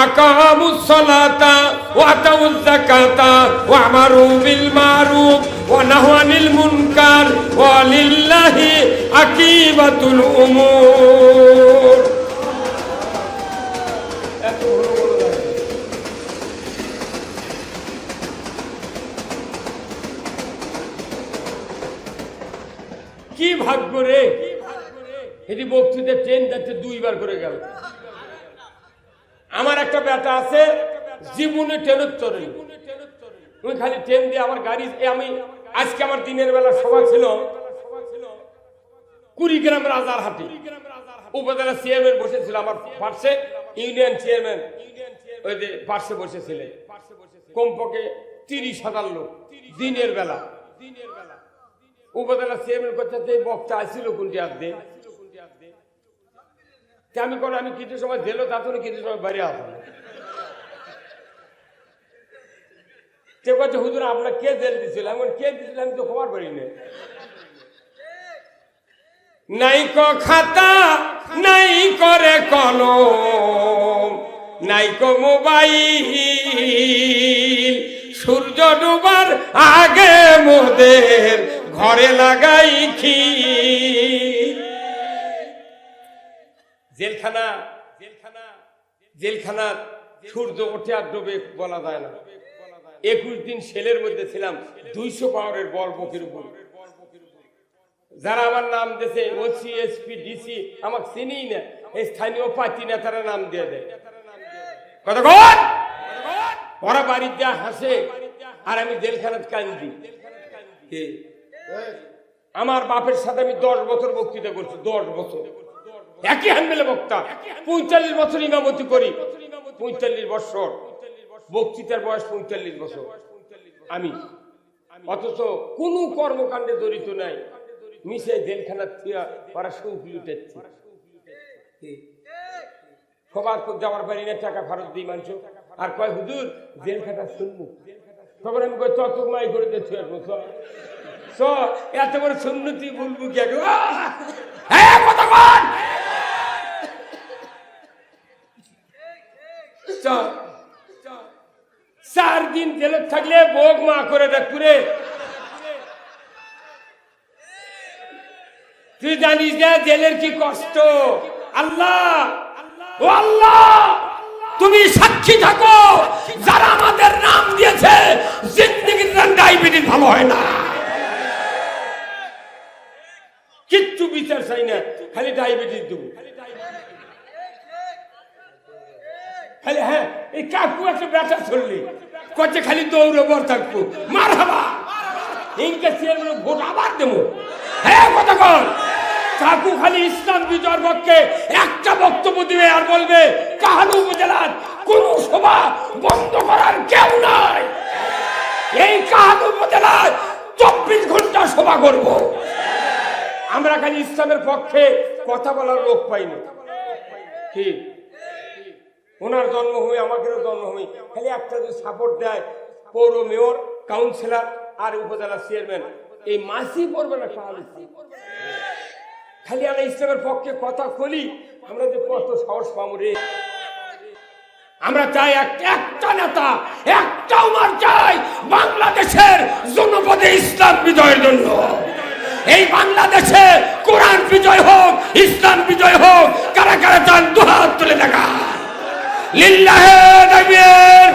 আকামুস সালাতা ওয়া আতাউয যাকাতা ওয়া আমারু বিল মারুফ ওয়া নাহাউ আনিল মুনকার ওয়া লিল্লাহি আকিবাতুল উমুর। কি ভাগ্য রে, এটি বক্তৃতা ট্রেন যাচ্ছে 2 বার করে গেল। আমার একটা বেটা আছে জীবনে ট্রেনের চড়ে, তুমি খালি ট্রেন দিয়ে আমার গাড়ি। আমি আজকে আমার দিনের বেলা সভা ছিল কুড়িগ্রাম রাজারহাটে, উপজেলা চেয়ারম্যান বসেছিল আমার পার্শ্বে, ইউনিয়ন চেয়ারম্যান ওই যে পার্শ্বে বসেছিলেন। কমপক্ষে 30,000 লোক দিনের বেলা। উপজেলা চেয়ারম্যান করতে বক্তা আসছিল কোনটি আসবে। আমি কোনো আমি কিছু সময় জেলো তা কিছু সময় বাইরে আসলাম। কেউ কাছে হুজুর আপনার কে জেল দিছিল? আমি কে দিছিল আমি তো খবর পারি না। নাই ক খাতা নাই করে কলম, নাই কো মোবাইল, সূর্য ডুবার আগে মোদের ঘরে লাগাই খিল। জেলখানা জেলখানা সূর্য ওঠে আর ডোবে বলা যায় না। 21 দিন সেলের মধ্যে ছিলাম, 200 পাউন্ডের বল বুকের উপর। যারা আমার নাম দিয়েছে ওসি এসপি ডিসি আমাকে চিনি না, এই স্থানীয় পার্টি নেতারা নাম দিয়ে দেয়। কতক্ষণ ওরা বাড়ির যা হাসে আর আমি জেলখানাত কান্দি। আমার বাপের সাথে আমি 10 বছর বক্তৃতা করছি, 10 বছর একই হ্যান্ডেলে বক্তা। 45 বছর ইমামতি করি, 45 বছর বক্তৃতার বয়স 45 বছর আমি, অথচ কোন কর্মকাণ্ডে জড়িত নাই। মিশে জেলখানা থিয়া ওরা সুখ লুটেছে। সবার যাওয়ার পারি না, টাকা ফেরত দিই মানুষ। আর কয় হুজুর জেলখানা শুনবো, তখন আমি কই তত মাই করে দিতে আসবো। এত বড় সুন্নতি বলবো কি? 4 দিন জেলে থাকলে বোক মা করে দেখপুরে। তুই জানিস না জেলের কি কষ্ট? আল্লাহ ও আল্লাহ তুমি সাক্ষী থাকো, যারা আমাদের নাম দিয়েছে জিন্দেগির ডায়াবেটিস ভালো হয় না। খালি ডায়াবেটিস দেবো, খালি হ্যাঁ এই কাকু একটা ব্যথা চললি করছে, খালি দৌড়ে বর থাকবো, মার হাবা ইনকে চেয়ারম্যান ভোট আবার দেবো। হ্যাঁ কথা কর, কাকু খালি ইসলাম বিজয়ের পক্ষে একটা বক্তব্য দিবে আর বলবে কাহালু উপজেলার কোন সভা বন্ধ করার কেউ নাই, এই কাহালু উপজেলায় 24 ঘন্টা সভা করব। আমরা খালি ইসলামের পক্ষে কথা বলার লোক পাইনি, ঠিক ওনার জন্মভূমি আমাদেরও জন্মভূমি, খালি একটা যদি সাপোর্ট দেয় পৌর মেয়র কাউন্সিলর আর উপজেলা চেয়ারম্যান, এই মাসি পড়বে না কাহালু, খালি আমরা ইসলামের পক্ষে কথা বলি, আমরা যে কত সাহস পাবো রে। আমরা চাই একটা নেতা, একটা উমার চাই বাংলাদেশের জনপদে ইসলাম বিজয়ের জন্য। এই বাংলাদেশে কোরআন বিজয় হোক, ইসলাম বিজয় হোক। কারা কারা চান দুহাত তুলে দেখা। লিল্লাহে তাকবীর,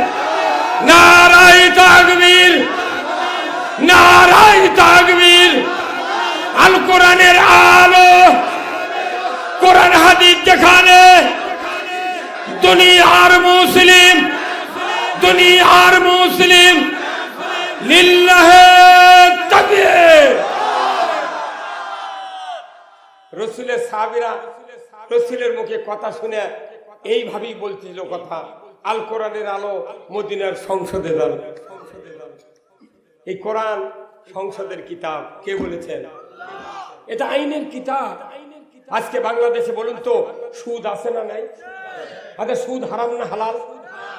নারায়ে তাকবীর, নারায়ে তাকবীর। আল কোরআনের আলো, কোরআন হাদিস যেখানে দুনিয়ার মুসলিম, দুনিয়ার মুসলিম। লিল্লাহে তাকবীর। রসুলের সাহাবীরা রসুলের মুখে কথা শুনে এইভাবেই বলছিল কথা, আল কোরআনের আলো মদিনার সংসদে দাও। এই কোরআন সংসদের কিতাব, কে বলেছেন? এটা আইনের কিতাব। আজকে বাংলাদেশে বলুন তো সুদ আছে না নাই? আচ্ছা সুদ হারাম না হালাল?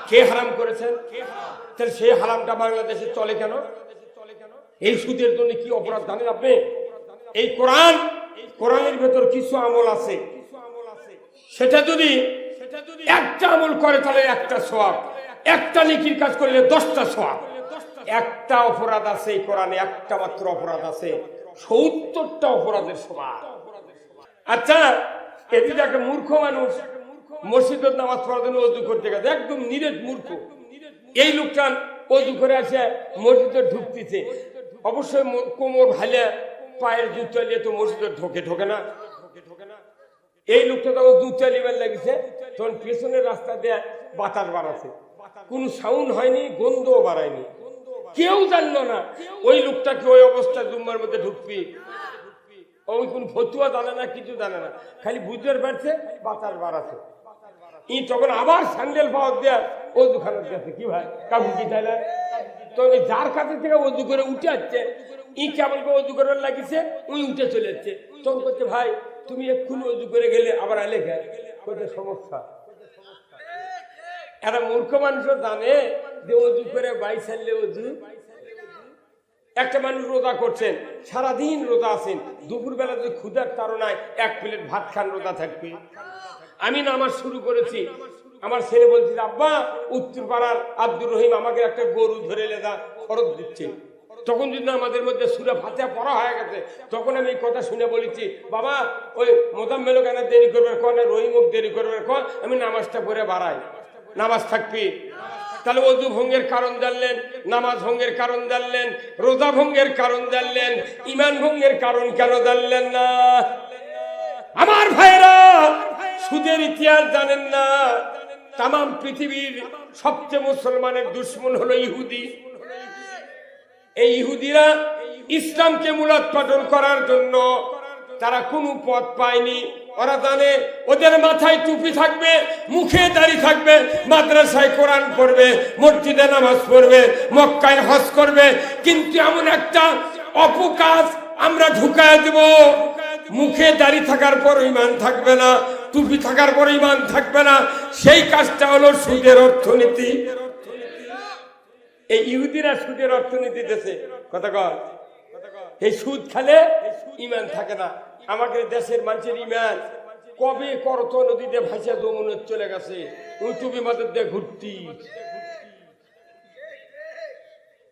কে হারাম করেছেন? তাহলে সেই হারামটা বাংলাদেশে চলে কেন? এই সুদের জন্য কি অপরাধ জানেন আপনি? এই কোরআন, কোরআনের ভেতর কিছু আমল আছে, সেটা যদি একটা আমল করে তাহলে একটা সওয়াব, একটা নেকির কাজ করলে 10টা সওয়াব। একটা অপরাধ আছে এই কোরআনে, একটা মাত্র অপরাধ আছে, 70টা অপরাধের সমান। আচ্ছা এদিকে একটা মূর্খ মানুষ মসজিদের নামাজ পড়ার জন্য ওযু করতে গেছে, একদম নিরেট মূর্খ। এই লোকটা ওযু করে আসে মসজিদে ঢুকতেছে, অবশ্যই কোমর ভালে পায়ের জুতা নিয়ে তো মসজিদে ঢোকে না। এই লোকটা তখন জুতা নিবার লাগিছে, তখন পেছনের রাস্তা দিয়ে বাতাস বাড়াচ্ছে, কোন সাউন্ড হয়নি, গন্ধও বাড়ায়নি, কেউ জানলো না ওই লোকটাকে ওই অবস্থায় জুম্মার মধ্যে ঢুকবি। ওই কোন ফতুয়া জানে না, কিছু জানে না, খালি বুঝতে পারছে বাতাস বাড়াচ্ছে। ই তখন আবার স্যান্ডেল পাওয়া দেয়া ওযু খানার কাছে, কি ভাই কাবু কি তাইলে তো যার কাছে থেকে ওযু করে উঠে আসছে, ই কেমন করে ওযু করার লাগিছে, উই উঠে চলে যাচ্ছে। তখন করছে ভাই তুমি এক্ষুনি ওযু করে গেলে আবার আলে গেলে কোথায় সমস্যা। একটা মূর্খ মানুষও জানে যে ওযু করে বাই ছাড়লে ওযু। একটা মানুষ রোজা করছেন, সারাদিন রোজা আছেন, দুপুরবেলা যদি ক্ষুধার তাড়নায় 1 প্লেট ভাত খান, রোজা থাকবে। আমি নামাজ শুরু করেছি, আমার ছেলে বলছে আব্বা উত্তর পাড়ার আব্দুর রহিম আমাকে একটা গরু ধরে লেদা খরচ দিচ্ছে। তখন যদি আমাদের মধ্যে সূরা ফাতিহা পড়া হয়ে গেছে, তখন আমি এই কথা শুনে বলেছি বাবা ওই মোজাম্মেল কেন দেরি করবে কন, রহিমক দেরি করবে কন, আমি নামাজটা পড়ে বাড়াই, নামাজ থাকবি। তাহলে ওযু ভঙ্গের কারণ জানলেন, নামাজ ভঙ্গের কারণ জানলেন, রোজা ভঙ্গের কারণ জানলেন, ঈমান ভঙ্গের কারণ কেন জানলেন না? আমার ভাইরা সুদের ইতিহাস জানেন না। তাম পৃথিবীর সবচেয়ে মুসলমানের দুশ্মন হলো ইহুদি। এই ইহুদিরা ইসলামকে মূলোৎপাটন করার জন্য তারা কোনো পথ পায়নি। ওরা জানে ওদের মাথায় টুপি থাকবে, মুখে দাড়ি থাকবে, মাদ্রাসায় কোরআন পড়বে, মসজিদে নামাজ পড়বে, মক্কায় হজ করবে, কিন্তু এমন একটা অপকাজ আমরা ঢুকায় দেব, মুখে দাড়ি থাকার পর ঈমান থাকবে না, টুপি থাকার পর ঈমান থাকবে না। সেই কাজটা হলো সুদের অর্থনীতি। এই ইহুদিরা সুদের অর্থনীতি দেশে কথা কয়, এই সুদ খেলে ঈমান থাকে না। আমাদের দেশের মানুষের ঈমান কবে করত নদীতে ভাসে যমুনে চলে গেছে, ওই টুপি মাথার দিয়ে ঘুরতি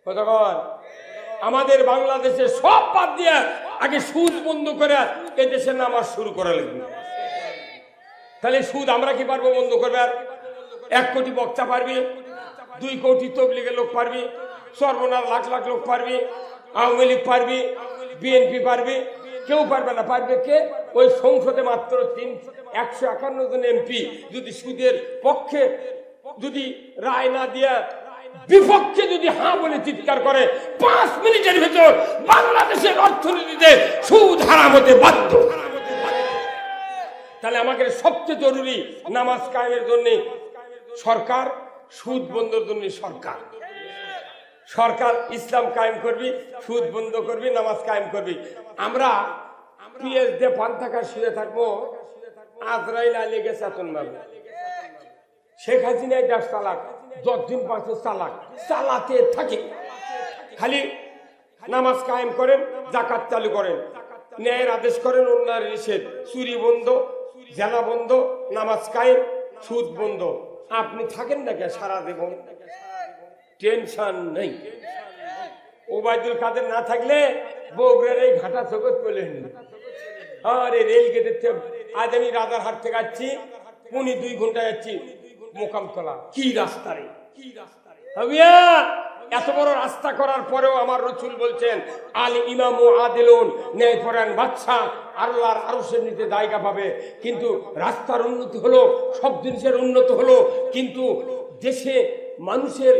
কথা কয়। আমাদের বাংলাদেশে সব বাদ দিয়ে আগে সুদ বন্ধ করে এই দেশে নামাজ শুরু করা লাগবে। তাহলে সুদ আমরা কি পারবো বন্ধ করবে? 1 কোটি বক্তা পারবি, 2 কোটি তবলিগের লোক পারবি, সর্বনাশ লাখ লাখ লোক পারবি, আওয়ামী লীগ পারবি, বিএনপি পারবি, কেউ পারবে না। পারবে কে? ওই সংসদে মাত্র 151 জন এমপি যদি সুদের পক্ষে যদি রায় না দিয়া বিপক্ষে যদি হ্যাঁ বলে চিৎকার করে, 5 মিনিটের ভেতর বাংলাদেশের অর্থনীতিতে সুদ হারাম হতে বাধ্য। তাহলে আমাকে সবচেয়ে জরুরি নামাজ কায়েমের জন্য সরকার, সুদ বন্ধের জন্য সরকার। সরকার ইসলাম কায়েম করবি, সুদ বন্ধ করবি, নামাজ কায়েম করবি। আমরা পিএস দিয়ে পান্থাকা শুয়ে থাকবো, আজরাইল আলী গেছে এতন ভাবে। শেখ হাসিনায় 10 তালাক, 10 দিন 5 তালাক, চালাতে থাকি। খালি নামাজ কায়েম করেন, যাকাত চালু করেন, ন্যায়ের আদেশ করেন, অন্যায়ের নিষেধ, চুরি বন্ধ, জেলা বন্ধ, নামাজ কায়েম, সুদ বন্ধ। আপনি থাকেন না কে সারা জীবন? টেনশন নেই। ওবায়দুল কাদের না থাকলে বগুড়ার এই ঘাটা চোখে পেলেন। আরে রেল গেটের আজ আমি রাজারহাট থেকে যাচ্ছি, 2.5 ঘন্টা যাচ্ছি মোকামতলা। কি রাস্তা রে, কি রাস্তা রে! এত বড় রাস্তা করার পরেও আমার রাসূল বলছেন, আল ইমামু আদিলুন, ন্যায়পরায়ণ বাদশা আল্লাহর আরশের নিচে জায়গা পাবে। কিন্তু রাস্তার উন্নতি হলো, সব জিনিসের উন্নত হলো, কিন্তু দেশে মানুষের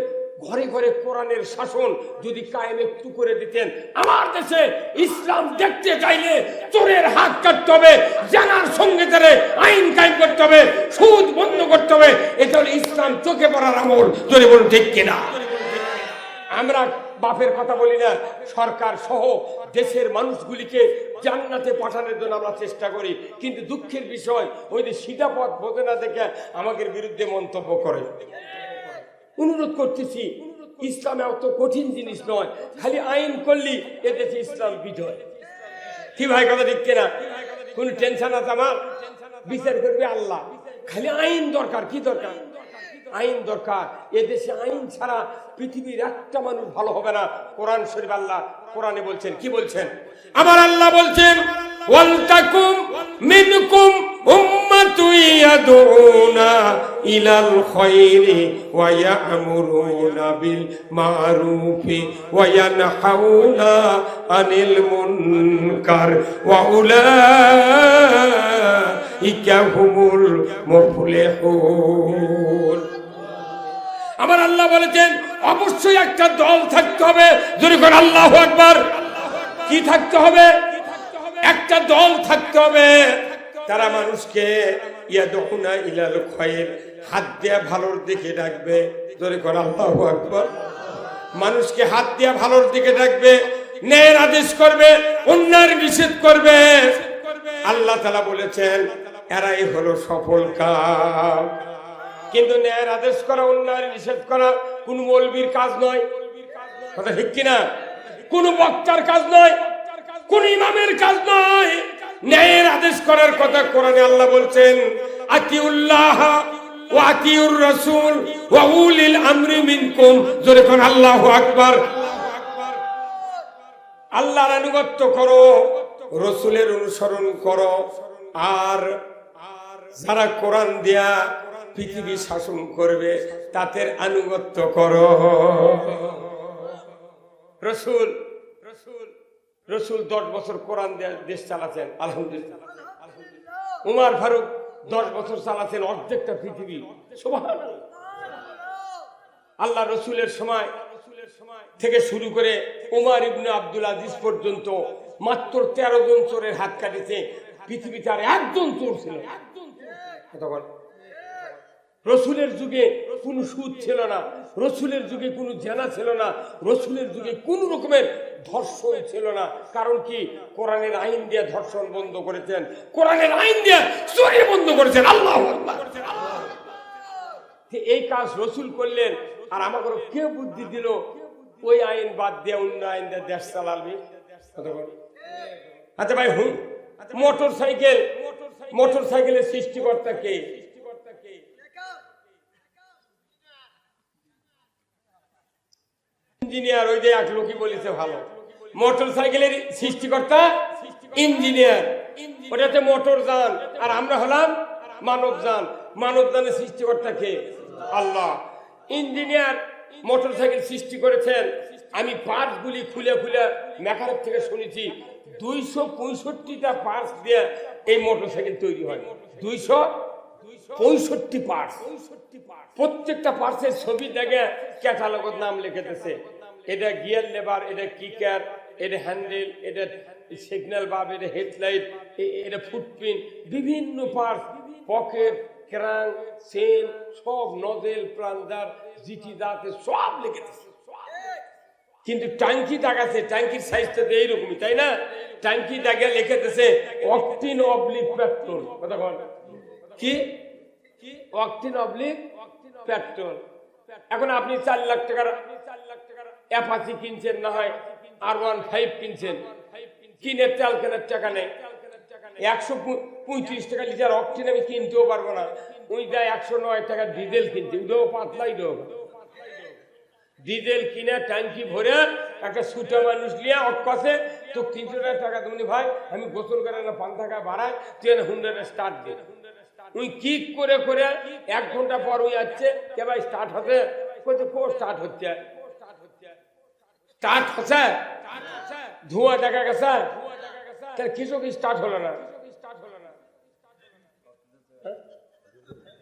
ঘরে ঘরে কোরআনের শাসন যদি কায়েম একটু করে দিতেন। আমার দেশে ইসলাম দেখতে চাইলে চোরের হাত কাটতে হবে, জানার সঙ্গে ধরে আইন কায়েম করতে হবে, সুদ বন্ধ করতে হবে। এটা হলো ইসলাম চোখে পড়ার আমল। জোরে বলুন ঠিক কিনা? আমরা বাপের কথা বলি না, সরকার সহ দেশের মানুষগুলিকে জান্নাতে পাঠানোর জন্য আমরা চেষ্টা করি। কিন্তু দুঃখের বিষয়, ওই যে সিধা পথ বোঝে না দেখে আমাদের বিরুদ্ধে মন্তব্য করে। অনুরোধ করতেছি, ইসলাম এত কঠিন জিনিস নয়, খালি আইন করলি এদেশে ইসলাম বিজয়। কি ভাই কথা ঠিক কিনা? কোন টেনশন আছে আমার? বিচার করবে আল্লাহ, খালি আইন দরকার। কি দরকার? আইন দরকার। এদেশে আইন ছাড়া পৃথিবীর একটা মানুষ ভালো হবে না। কোরআন শরীফ আল্লাহ কোরআনে বলছেন, কি বলছেন? আমার আল্লাহ বলছেন, ওয়ালতাকুম মিনকুম উম্মাতুন ইয়াদউনা ইলাল খায়রি ওয়া ইয়া'মুরুনা বিল মা'রুফি ওয়া ইয়ানহাউনা আনিল মুনকার ওয়া উলাইকা হুমুল মুফলিহুন। আমার আল্লাহ বলেছেন, অবশ্যই একটা দল থাকতে হবে। জোরে করে আল্লাহু আকবার। কি থাকতে হবে? একটা দল থাকতে হবে, তারা মানুষকে ইয়াদউনা ইলাল খায়র, হাত দিয়ে ভালোর দিকে ডাকবে। জোরে করে আল্লাহু আকবার। মানুষকে হাত দিয়ে ভালোর দিকে ডাকবে, ন্যায়ের আদেশ করবে, অন্যায়ের নিষেধ করবে। আল্লাহ তাআলা বলেছেন, এরাই হলো সফল কাম। কিন্তু ন্যায়ের আদেশ করা, অন্যায়ের নিষেধ করা কোন মৌলবীর কাজ নয়। কথা ঠিক কিনা? কোন বক্তার কাজ নয়, কোন ইমামের কাজ নয়। ন্যায়ের আদেশ করার কথা কোরআনে আল্লাহ বলছেন, আতিউল্লাহ ওয়া আতিউর রাসূল ওয়া উলিল আমরি মিনকুম। জোরে কোন আল্লাহু আকবার। আল্লাহর আনুগত্য করো, রাসূলের অনুসরণ করো, আর যারা কোরআন দিয়া পৃথিবী শাসন করবে তাদের আনুগত্য করো। রসুল 10 বছর কোরআন দেশ চালাচ্ছেন, আলহামদুলিল্লাহ। উমর ফারুক 10 বছর চালাচ্ছেন অর্ধেকটা পৃথিবী। সুবহানাল্লাহ। আল্লাহ রসুলের সময় থেকে শুরু করে উমর ইবনে আব্দুল আজিজ পর্যন্ত মাত্র 13 জন চোরের হাত কাটিছে। পৃথিবীতে আর একজন চোর ছিল। রসুলের যুগে কোনো সুদ ছিল না, রসুলের যুগে কোনো জেনা ছিল না, রসুলের যুগে কোন রকমের ধর্ষণ ছিল না। কারণ কি? কোরআনের আইন দিয়ে ধর্ষণ বন্ধ করেছেন, কোরআনের আইন দিয়ে চুরি বন্ধ করেছেন। আল্লাহু আকবার। এই কাজ রসুল করলেন, আর আমাকে কে বুদ্ধি দিল ওই আইন বাদ দিয়ে অন্য আইন দিয়ে দেশ চালাবি? আচ্ছা ভাই, মোটর সাইকেলের সৃষ্টিকর্তা কে? ইঞ্জিনিয়ার। ওই যে এক লোকই বলেছে ভালো, মোটর সাইকেলের সৃষ্টিকর্তা ইঞ্জিনিয়ার, ওটাতে মোটর যান, আর আমরা হলাম মানব যান। মানব যানের সৃষ্টিকর্তা কে? আল্লাহ। ইঞ্জিনিয়ার মোটর সাইকেল সৃষ্টি করেছেন, আমি পার্টসগুলি খুলে খুলে মেকানিক থেকে শুনেছি 265টা পার্টস দিয়ে এই মোটরসাইকেল তৈরি হয়। 265 পার্টস, প্রত্যেকটা পার্টসের ছবি দেখে ক্যাটালগের নাম লিখেতেছে। এটা গিয়ার লেবার, এটা কিকার, এটা হ্যান্ডেল, এটা সিগন্যাল বাল্ব, এটা হেডলাইট, এটা ফুটপিন, বিভিন্ন পার্টস, পকেট, ক্রাঙ্ক, চেন, সব নজেল, প্লাঞ্জার, জিটি দাঁতে সব লিখেতেছে। কিন্তু ট্যাঙ্কি দেখাচ্ছে, ট্যাঙ্কির সাইজটা এইরকমই, তাই না? ট্যাঙ্কি দেখে লিখেতেছে অকটিন অবলিক পেট্রোল। কথা বল কি? অকটিন অবলিক পেট্রোল। এখন আপনি 4 লাখ টাকার অ্যাপাচি কিনছেন, না হয় R15 কিনছেন, কিনে তেল কেনার টাকা নেই। 135 টাকা লিটার অকটিন আমি কিনতেও পারবো না। ওই যায় 109 টাকা ডিজেল কিনছে, ওটাও পাতলাই দেবো। ডিজেল কিনে ট্যাঙ্কি ভরে একটা ছুটা মানুষ নিয়ে অক্কাছে তো 300 টাকা তুমি ভাই আমি গোসল করে না 5 টাকা বাড়ায় তুই হুন্ডারে স্টার্ট দে। ওই কিক করে করে 1 ঘন্টা পর ওই আসছে কে ভাই স্টার্ট হচ্ছে, কইতে কো স্টার্ট হচ্ছে, স্টার্ট হচ্ছে, ধোঁয়া দেখা গেছে, তাহলে কিছু কি স্টার্ট হলো না?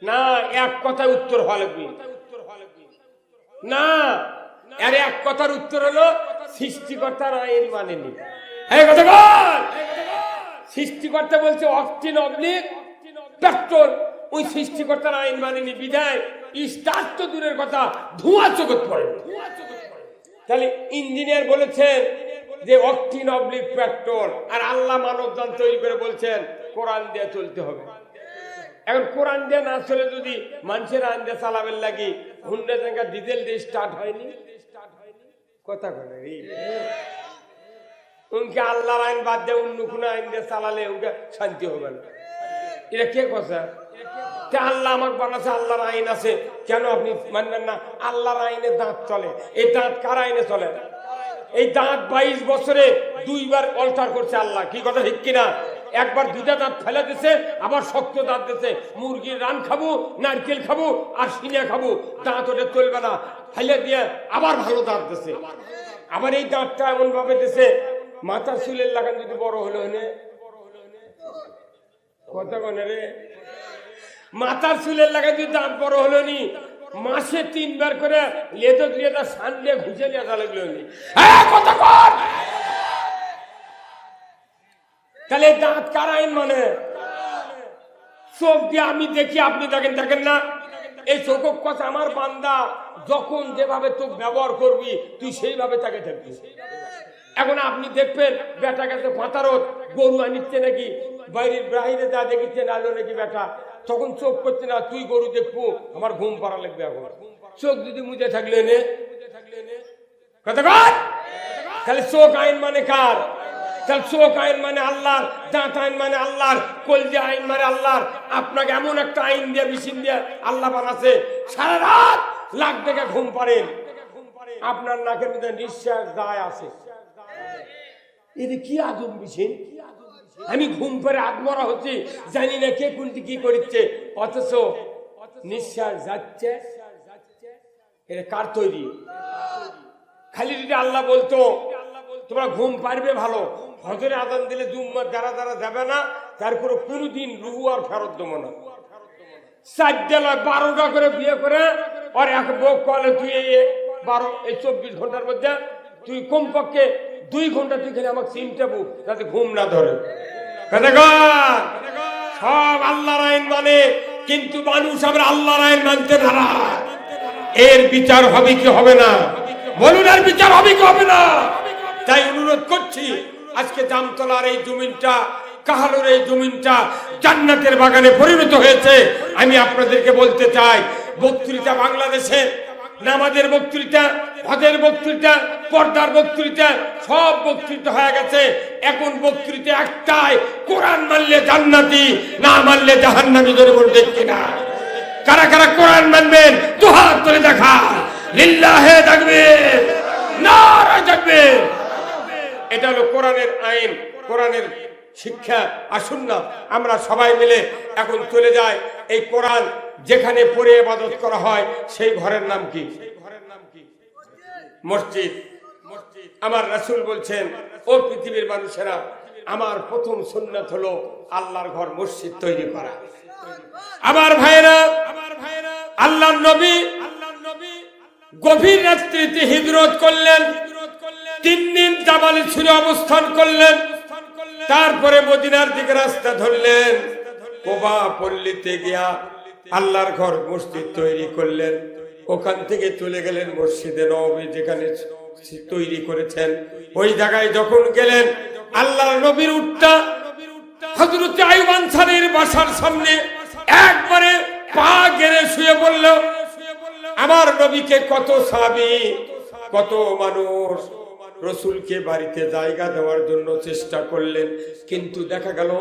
না, এক কথায় উত্তর হলো কি না? আরে এক কথার উত্তর হলো সৃষ্টিকর্তার আইন মানেনি। সৃষ্টিকর্তা বলছে অকটিন অবলিক পেট্রোল, ওই সৃষ্টিকর্তার আইন মানেনি বিধায় স্টার্ট তো দূরের কথা, ধোঁয়া চোখত পড়ে। তাহলে ইঞ্জিনিয়ার বলেছেন যে অকটিন অবলিক পেট্রোল, আর আল্লাহ মানবযান তৈরি করে বলছেন কোরআন দিয়ে চলতে হবে। এখন কোরআন দিয়ে না চলে যদি মানুষের আইন দিয়ে চালাবেন লাগি, হুন্ডা জায়গা ডিজেল দিয়ে স্টার্ট হয়নি, কথা বলে উনকে আল্লাহর আইন বাদ দিয়ে অন্য কোনো আইন দিয়ে চালালে উনকে শান্তি হবে না। এটা কে কথা? আল্লাহ আমাকে বানাচ্ছে, আল্লাহর আইন আছে, কেন আপনি মানবেন না? আল্লাহর আইনে দাঁত চলে। এই দাঁত কার আইনে চলে? এই দাঁত 22 বছরে 2 বার অল্টার করছে আল্লাহ। কি কথা ঠিক কিনা? একবার 2টা দাঁত ফেলে দিছে, আবার শক্ত দাঁত দিছে। মুরগির রান খাবো, নারকেল খাবো, আর সিনিয়া খাবো, দাঁত ওটা চলবে না, ফেলে দিয়ে আবার ভালো দাঁত দিছে। আবার এই দাঁতটা এমন ভাবে দিছে মাথার চুলের লাগান যদি বড় হলো হনে, কথা বলে রে, মাথার চুলের লাগান যদি দাঁত বড় হলো নি, মাসে 3 বার করে লেদর লেদা সান দিয়ে ঘুষে নিয়ে আসা লাগলো নি। কথা কর। তাহলে দাঁত কার আইন মানে? চোখ দিয়ে আমি দেখি, আপনি দেখেন, দেখেন না? এই চোখ কথা আমার বান্দা যখন যেভাবে চোখ ব্যবহার করবি তুই সেইভাবে তাকে দেখবি। এখন আপনি দেখবেন বেটা গেছে পাতারত, গরু আনিচ্ছে নাকি বাইরের বাহিরে যা দেখিচ্ছেন আলো নাকি বেটা, তখন চোখ করছে না তুই গরু দেখবো, আমার ঘুম পাড়া লাগবে। এখন চোখ যদি মুজে থাকলে নে কথা কর। তাহলে চোখ আইন মানে কার? তাহলে চোখ আইন মানে আল্লাহর, দাঁত আইন মানে আল্লাহর, কলজা আইন মানে আল্লাহর। আপনাকে এমন একটা আইন দিয়ে মেশিন দিয়ে আল্লাহ বানাচ্ছে, সারা রাত লাখ দেখে ঘুম পারেন, আপনার নাকের মধ্যে নিঃশ্বাস যায় আছে। এটা কি আজব মেশিন? আমি ঘুম পরে আত্মরা হচ্ছি, জানি না কে কোনটি কি করছে, অথচ নিঃশ্বাস যাচ্ছে। এটা কার তৈরি? খালি যদি আল্লাহ বলতো তোমরা ঘুম পারবে ভালো, হজরে আজান দিলে জুম্মার যারা যারা যাবে না তার কোনো কোনোদিন রুহু আর ফেরত দেবো না। 12টা করে বিয়ে করে আর এক বউ কলে তুই এই 24 ঘন্টার মধ্যে তুই কমপক্ষে 2 ঘন্টা তুই খেলে আমাকে চিনতে যাতে ঘুম না ধরে। সব আল্লাহর আইন মানে, কিন্তু মানুষ আমরা আল্লাহর আইন মানতে না। এর বিচার হবে কি হবে না? বলুন, এর বিচার হবে কি হবে না? তাই অনুরোধ করছি, আজকে জামতলার এই জমিনটা, কাহালুর এই জমিনটা জান্নাতের বাগানে পরিণত হয়েছে। আমি আপনাদেরকে বলতে চাই, বক্তৃতা বাংলাদেশে নামাজের বক্তৃতা, হজের বক্তৃতা, পর্দার বক্তৃতা, সব বক্তৃতা হয়ে গেছে। এখন বক্তৃতা একটাই, কোরআন মানলে জান্নাতি, না মানলে জাহান্নামী। ধরে বলতে কিনা? কারা কারা কোরআন মানবেন দু হাত তুলে দেখা। লিল্লাহে তাকবীর, নারায়ে তাকবীর। এটা হলো কোরআনের আইন, কোরআনের শিক্ষা। আসুন না আমরা সবাই মিলে এখন চলে যাই এই কোরআন যেখানে পড়ে ইবাদত করা হয় সেই ঘরের নাম কি? মসজিদ। আমার রাসূল বলছেন, ও পৃথিবীর মানুষেরা, আমার প্রথম সুন্নাত হলো আল্লাহর ঘর মসজিদ তৈরি করা। আমার ভাইরা, আল্লাহর নবী গভীর রাত্রিতে হিজরত করলেন, 3 দিন জাবালে ছুরে অবস্থান করলেন, তারপরে মদিনার দিকে রাস্তা ধরলেন। কুবা পল্লীতে গিয়া আল্লাহর ঘর মসজিদ তৈরি করলেন। ওখান থেকে চলে গেলেন মসজিদে নববী, যেখানে তৈরি করেছেন। ওই জায়গায় যখন গেলেন, আল্লাহর নবীর উটটা হযরত আইয়ুব আনসারীর বাসার সামনে একবারে পা গেড়ে শুয়ে বলল। আমার নবীকে কত সাহাবী, কত মানুষ রসুলকে বাড়িতে জায়গা দেওয়ার জন্য চেষ্টা করলেন, কিন্তু দেখা গেল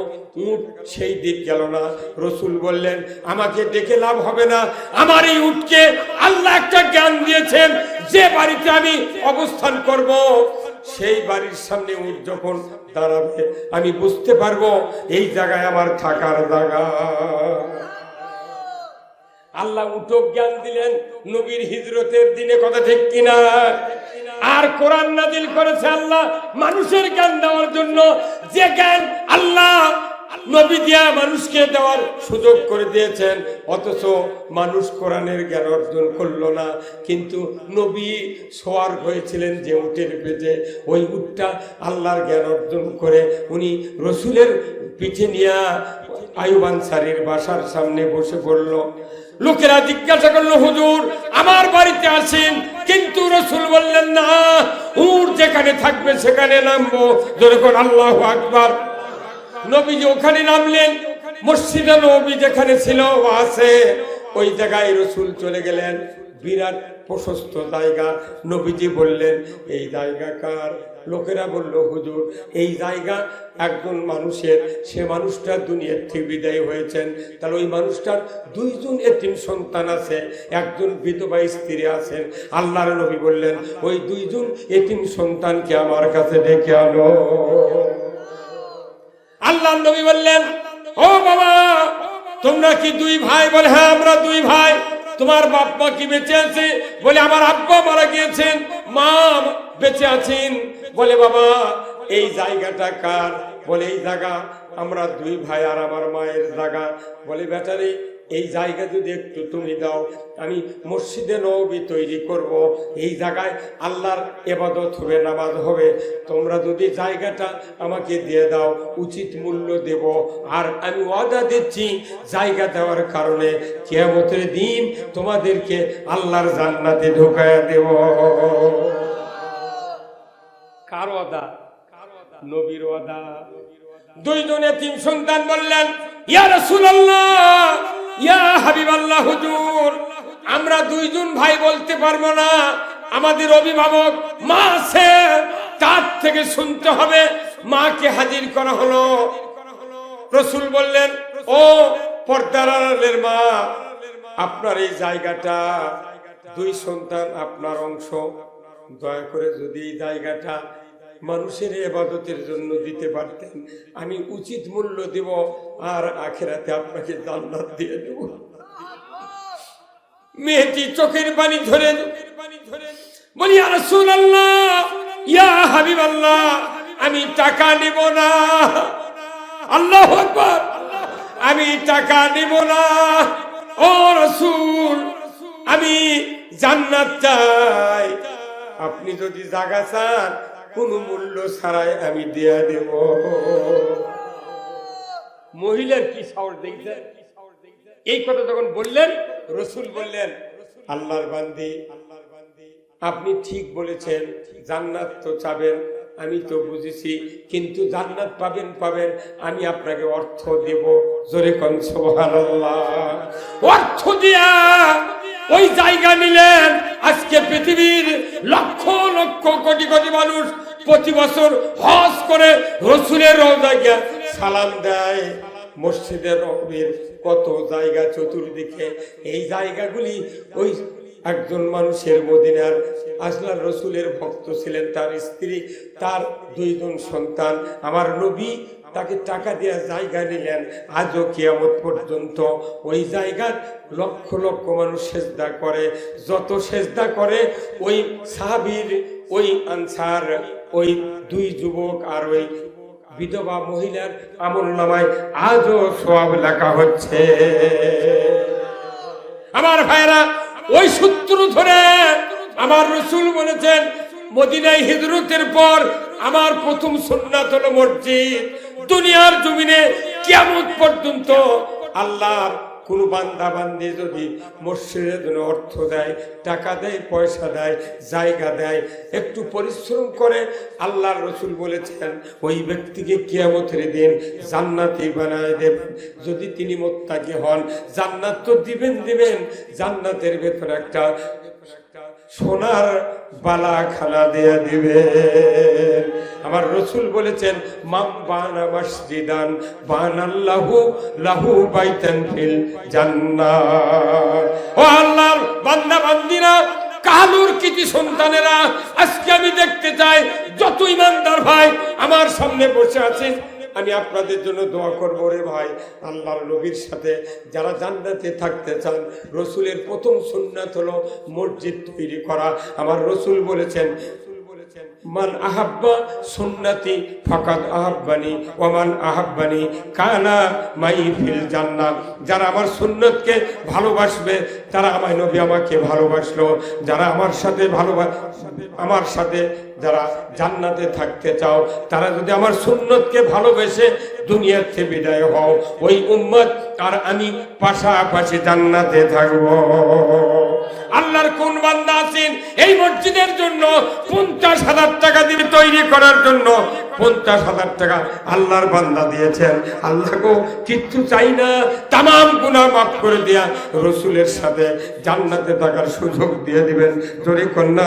উট সেই দিক গেল না। রসুল বললেন, আমাকে দেখে লাভ হবে না, আমার এই উটকে আল্লাহ একটা জ্ঞান দিয়েছেন, যে বাড়িতে আমি অবস্থান করব সেই বাড়ির সামনে উট যখন দাঁড়াবে আমি বুঝতে পারবো এই জায়গায় আমার থাকার জায়গা। আল্লাহ উটক জ্ঞান দিলেন নবীর হিজরতের দিনে, কথা ঠিক কিনা? আর কোরআন নাযিল করেছে আল্লাহ মানুষের জ্ঞান দেওয়ার জন্য, যে জ্ঞান আল্লাহ নবী দিয়া মানুষকে দেওয়ার সুযোগ করে দিয়েছেন, অথচ মানুষ কোরআনের জ্ঞান অর্জন করলো না। কিন্তু নবী সওয়ার হয়েছিলেন যে উটের পেটে, ওই উটটা আল্লাহর জ্ঞান অর্জন করে উনি রসুলের পিঠে নিয়ে আইয়ুব আনসারীর বাসার সামনে বসে পড়ল। লোকেরা জিজ্ঞাসা করলো, হুজুর আমার বাড়িতে আসেন, কিন্তু রসুল বললেন না, উট যেখানে থাকবে সেখানে নামবো। যখন আল্লাহু আকবার, নবীজি ওখানে নামলেন। মসজিদে নববী যেখানে ছিল আছে, ওই জায়গায় রসুল চলে গেলেন। বিরাট প্রশস্ত জায়গা। নবীজি বললেন, এই জায়গা কার? লোকেরা বলল, হুজুর এই জায়গা একজন মানুষের, সে মানুষটা দুনিয়ার থেকে বিদায় হয়েছেন। তাহলে ওই মানুষটার 2 জন এতিম সন্তান আছে, একজন বিধবা স্ত্রী আছেন। আল্লাহর নবী বললেন, ওই 2 জন এতিম সন্তানকে আমার কাছে ডেকে আনো। আল্লাহর নবী বললেন, ও বাবা তোমরা কি 2 ভাই? বলে, হ্যাঁ আমরা 2 ভাই। তোমার বাপ মা কি বেঁচে আছে? বলে, আমার আব্বা মারা গিয়েছেন, মা বেঁচে আছেন। বলে, বাবা এই জায়গাটা কার? বলে, এই জায়গা আমরা 2 ভাই আর আমার মায়ের জায়গা। বলে, বেটারে এই জায়গা যদি একটু তুমি দাও, আমি মসজিদে নববী তৈরি করব, এই জায়গায় আল্লাহর ইবাদত হবে, নামাজ হবে। তোমরা যদি জায়গাটা আমাকে দিয়ে দাও, উচিত মূল্য দেব। আর আমি ওয়াদা দিচ্ছি, জায়গা দেওয়ার কারণে কিয়ামতের দিন তোমাদেরকে আল্লাহর জান্নাতে ঢুকায়া দেব। কার ওয়াদা? নবীর ওয়াদা। 2 জন এতিম সন্তান বললেন, ইয়া রাসূলুল্লাহ, ইয়া হাবিবাল্লাহ, হুজুর আমরা 2 জন ভাই বলতে পারবো না, আমাদের অভিভাবক মা আছে, তার থেকে শুনতে হবে। মাকে হাজির করা হলো। রসুল বললেন, ও পর্দার আড়ালের মা, আপনার এই জায়গাটা 2 সন্তান আপনার অংশ, দয়া করে যদি এই জায়গাটা মানুষের ইবাদতের জন্য দিতে পারতেন, আমি উচিত মূল্য দেব, আর আখিরাতে আপনাকে জান্নাত দিয়ে দেব। মেয়েটি চোখের পানি ধরে বলি, ইয়া রাসূলুল্লাহ, ইয়া হাবিবাল্লাহ, আমি টাকা নিব না। আল্লাহু আকবার, আমি টাকা নিব না। ও রাসূল, আমি জান্নাত চাই। আপনি যদি জায়গা চান, কোনো মূল্য ছাড়াই আমি দিয়ে দেব। মহিলার কি সাহস দেখছেন? এই কথা যখন বললেন, রসুল বললেন, আল্লাহর বান্দি, আপনি ঠিক বলেছেন, জান্নাত তো চাবেন, আমি তো বুঝেছি, কিন্তু জান্নাত পাবেন, আমি আপনাকে অর্থ দেব। জোরে কোন সুবহানাল্লাহ। অর্থ দিয়া ওই জায়গা নিলেন। আজকে পৃথিবীর লক্ষ লক্ষ কোটি কোটি মানুষ প্রতি বছর হজ করে রসুলের রওজায় সালাম দেয়। মসজিদের নববীর কত জায়গা চতুর্দিকে, এই জায়গাগুলি ওই একজন মানুষের, মদিনার আল্লাহর রসুলের ভক্ত ছিলেন, তার স্ত্রী, তার 2 জন সন্তান। আমার নবী তাকে টাকা দিয়ে জায়গা নিলেন, আজও কিয়ামত পর্যন্ত ওই জায়গার লক্ষ লক্ষ মানুষ সেজদা করে। যত সেজদা করে ওই সাহাবীর, ওই আনসার, ওই দুই যুবক আর ওই বিধবা মহিলার আমলনামায় আজও সওয়াব লেখা হচ্ছে। আমার ভাইরা, ওই সূত্র ধরে আমার রাসূল বলেছেন, মদিনায় হিজরতের পর আমার প্রথম সুন্নাত হলো মসজিদ। দুনিয়ার জমিনে কিয়ামত পর্যন্ত আল্লাহর কোন বান্দা বান্দি যদি মসজিদের জন্য অর্থ দেয়, টাকা দেয়, পয়সা দেয়, জায়গা দেয়, একটু পরিশ্রম করে, আল্লাহর রাসূল বলেছেন ওই ব্যক্তিকে কিয়ামতের দিন জান্নাতি বানায় দেবেন। যদি তিনি মুত্তাকি হন, জান্নাত তো দিবেন, জান্নাতের ভেতর একটা সোনার বালা খানা দেয়া দিবে। আমার রাসূল বলেছেন, মান বানা মসজিদান বানাল্লাহু লাহু বাইতান ফিল জান্নাহ। ও আল্লাহর বান্দা বান্দিরা, কালুর কৃতি সন্তানেরা, আজকে আমি দেখতে চাই যত ইমানদার ভাই আমার সামনে বসে আছেন, আমি আপনাদের জন্য দোয়া করব রে ভাই। আল্লাহর নবীর সাথে যারা জান্নাতে থাকতে চান, রাসূলের প্রথম সুন্নাত হলো মসজিদ তৈরি করা। আমার রাসূল বলেছেন, মান আহাব্বা সুন্নতি ফাকাদ আহাব্বানি ওয়া মান আহাব্বানি কানা মাই ফিল জান্নাহ। যারা আমার সুন্নতকে ভালোবাসবে তারা আমার নবী আমাকে ভালোবাসলো। যারা আমার সাথে যারা জান্নাতে থাকতে চাও, তারা যদি আমার সুন্নতকে ভালোবেসে দুনিয়ার থেকে বিদায় হও, ওই উম্মত আর আমি পাশাপাশি জান্নাতে থাকবো। আল্লাহর কোন বান্দা আছেন এই মসজিদের জন্য 50,000 টাকা দিয়ে তৈরি করার জন্য 50,000 টাকা আল্লাহর বান্দা দিয়েছেন। আল্লাহকে কিচ্ছু চাই না, তামাম গুনাহ মাফ করে দিয়া রাসূলের সাথে জান্নাতে থাকার সুযোগ দিয়ে দিবেন। জোরে কন্যা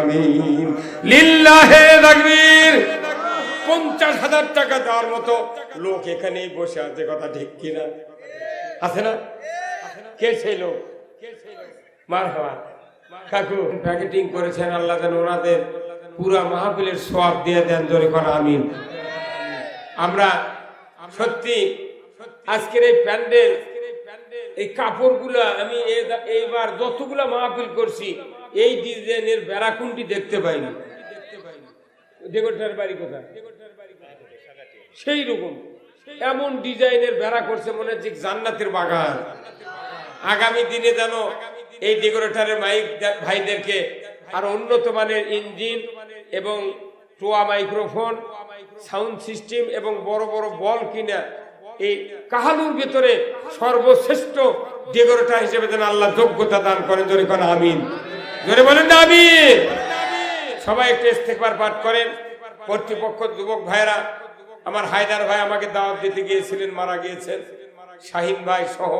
আমিন। লিল্লাহে তাকবীর। 50,000 টাকা দেওয়ার মতো লোক এখানেই বসে আছে, কথা ঠিক কিনা? আছে না? কে সেই লোক? মারহাবা। কাকু প্যাকেটিং করেছেন, আল্লাহ যেন ওনাদের পুরা মাহফিলের সওয়াব দিয়ে দেন। জোরে কন্যা আমিন। আমরা সত্যি আজকের এই প্যান্ডেল, এই কাপড়গুলা, আমি এইবার যতগুলা মাহফিল করছি এই ডিজাইনের বেড়াকুন্টি দেখতে পাইনি। ডেকোরেটরের বাড়ি কোথায়? সেই রকম এমন ডিজাইনের বেড়া করছে, মনে হচ্ছে জান্নাতের বাগান। আগামী দিনে যেন এই ডেকোরেটরের মাইক ভাইদেরকে আর উন্নত মানের ইঞ্জিন এবং টোয়া মাইক্রোফোন, সাউন্ড সিস্টেম এবং বড় বড় বল কিনা এই কাহালুর ভিতরে সর্বশ্রেষ্ঠ ডেকোরেটর হিসেবে যেন আল্লাহ যোগ্যতা দান করেন। জোরে করেন আমিন। জোরে বলেন না আমিন। সবাই একটু ইস্তেগফার পাঠ করেন। কর্তৃপক্ষ, যুবক ভাইরা, আমার হায়দার ভাই আমাকে দাওয়াত দিতে গিয়েছিলেন, মারা গিয়েছেন। শাহিন ভাই সহ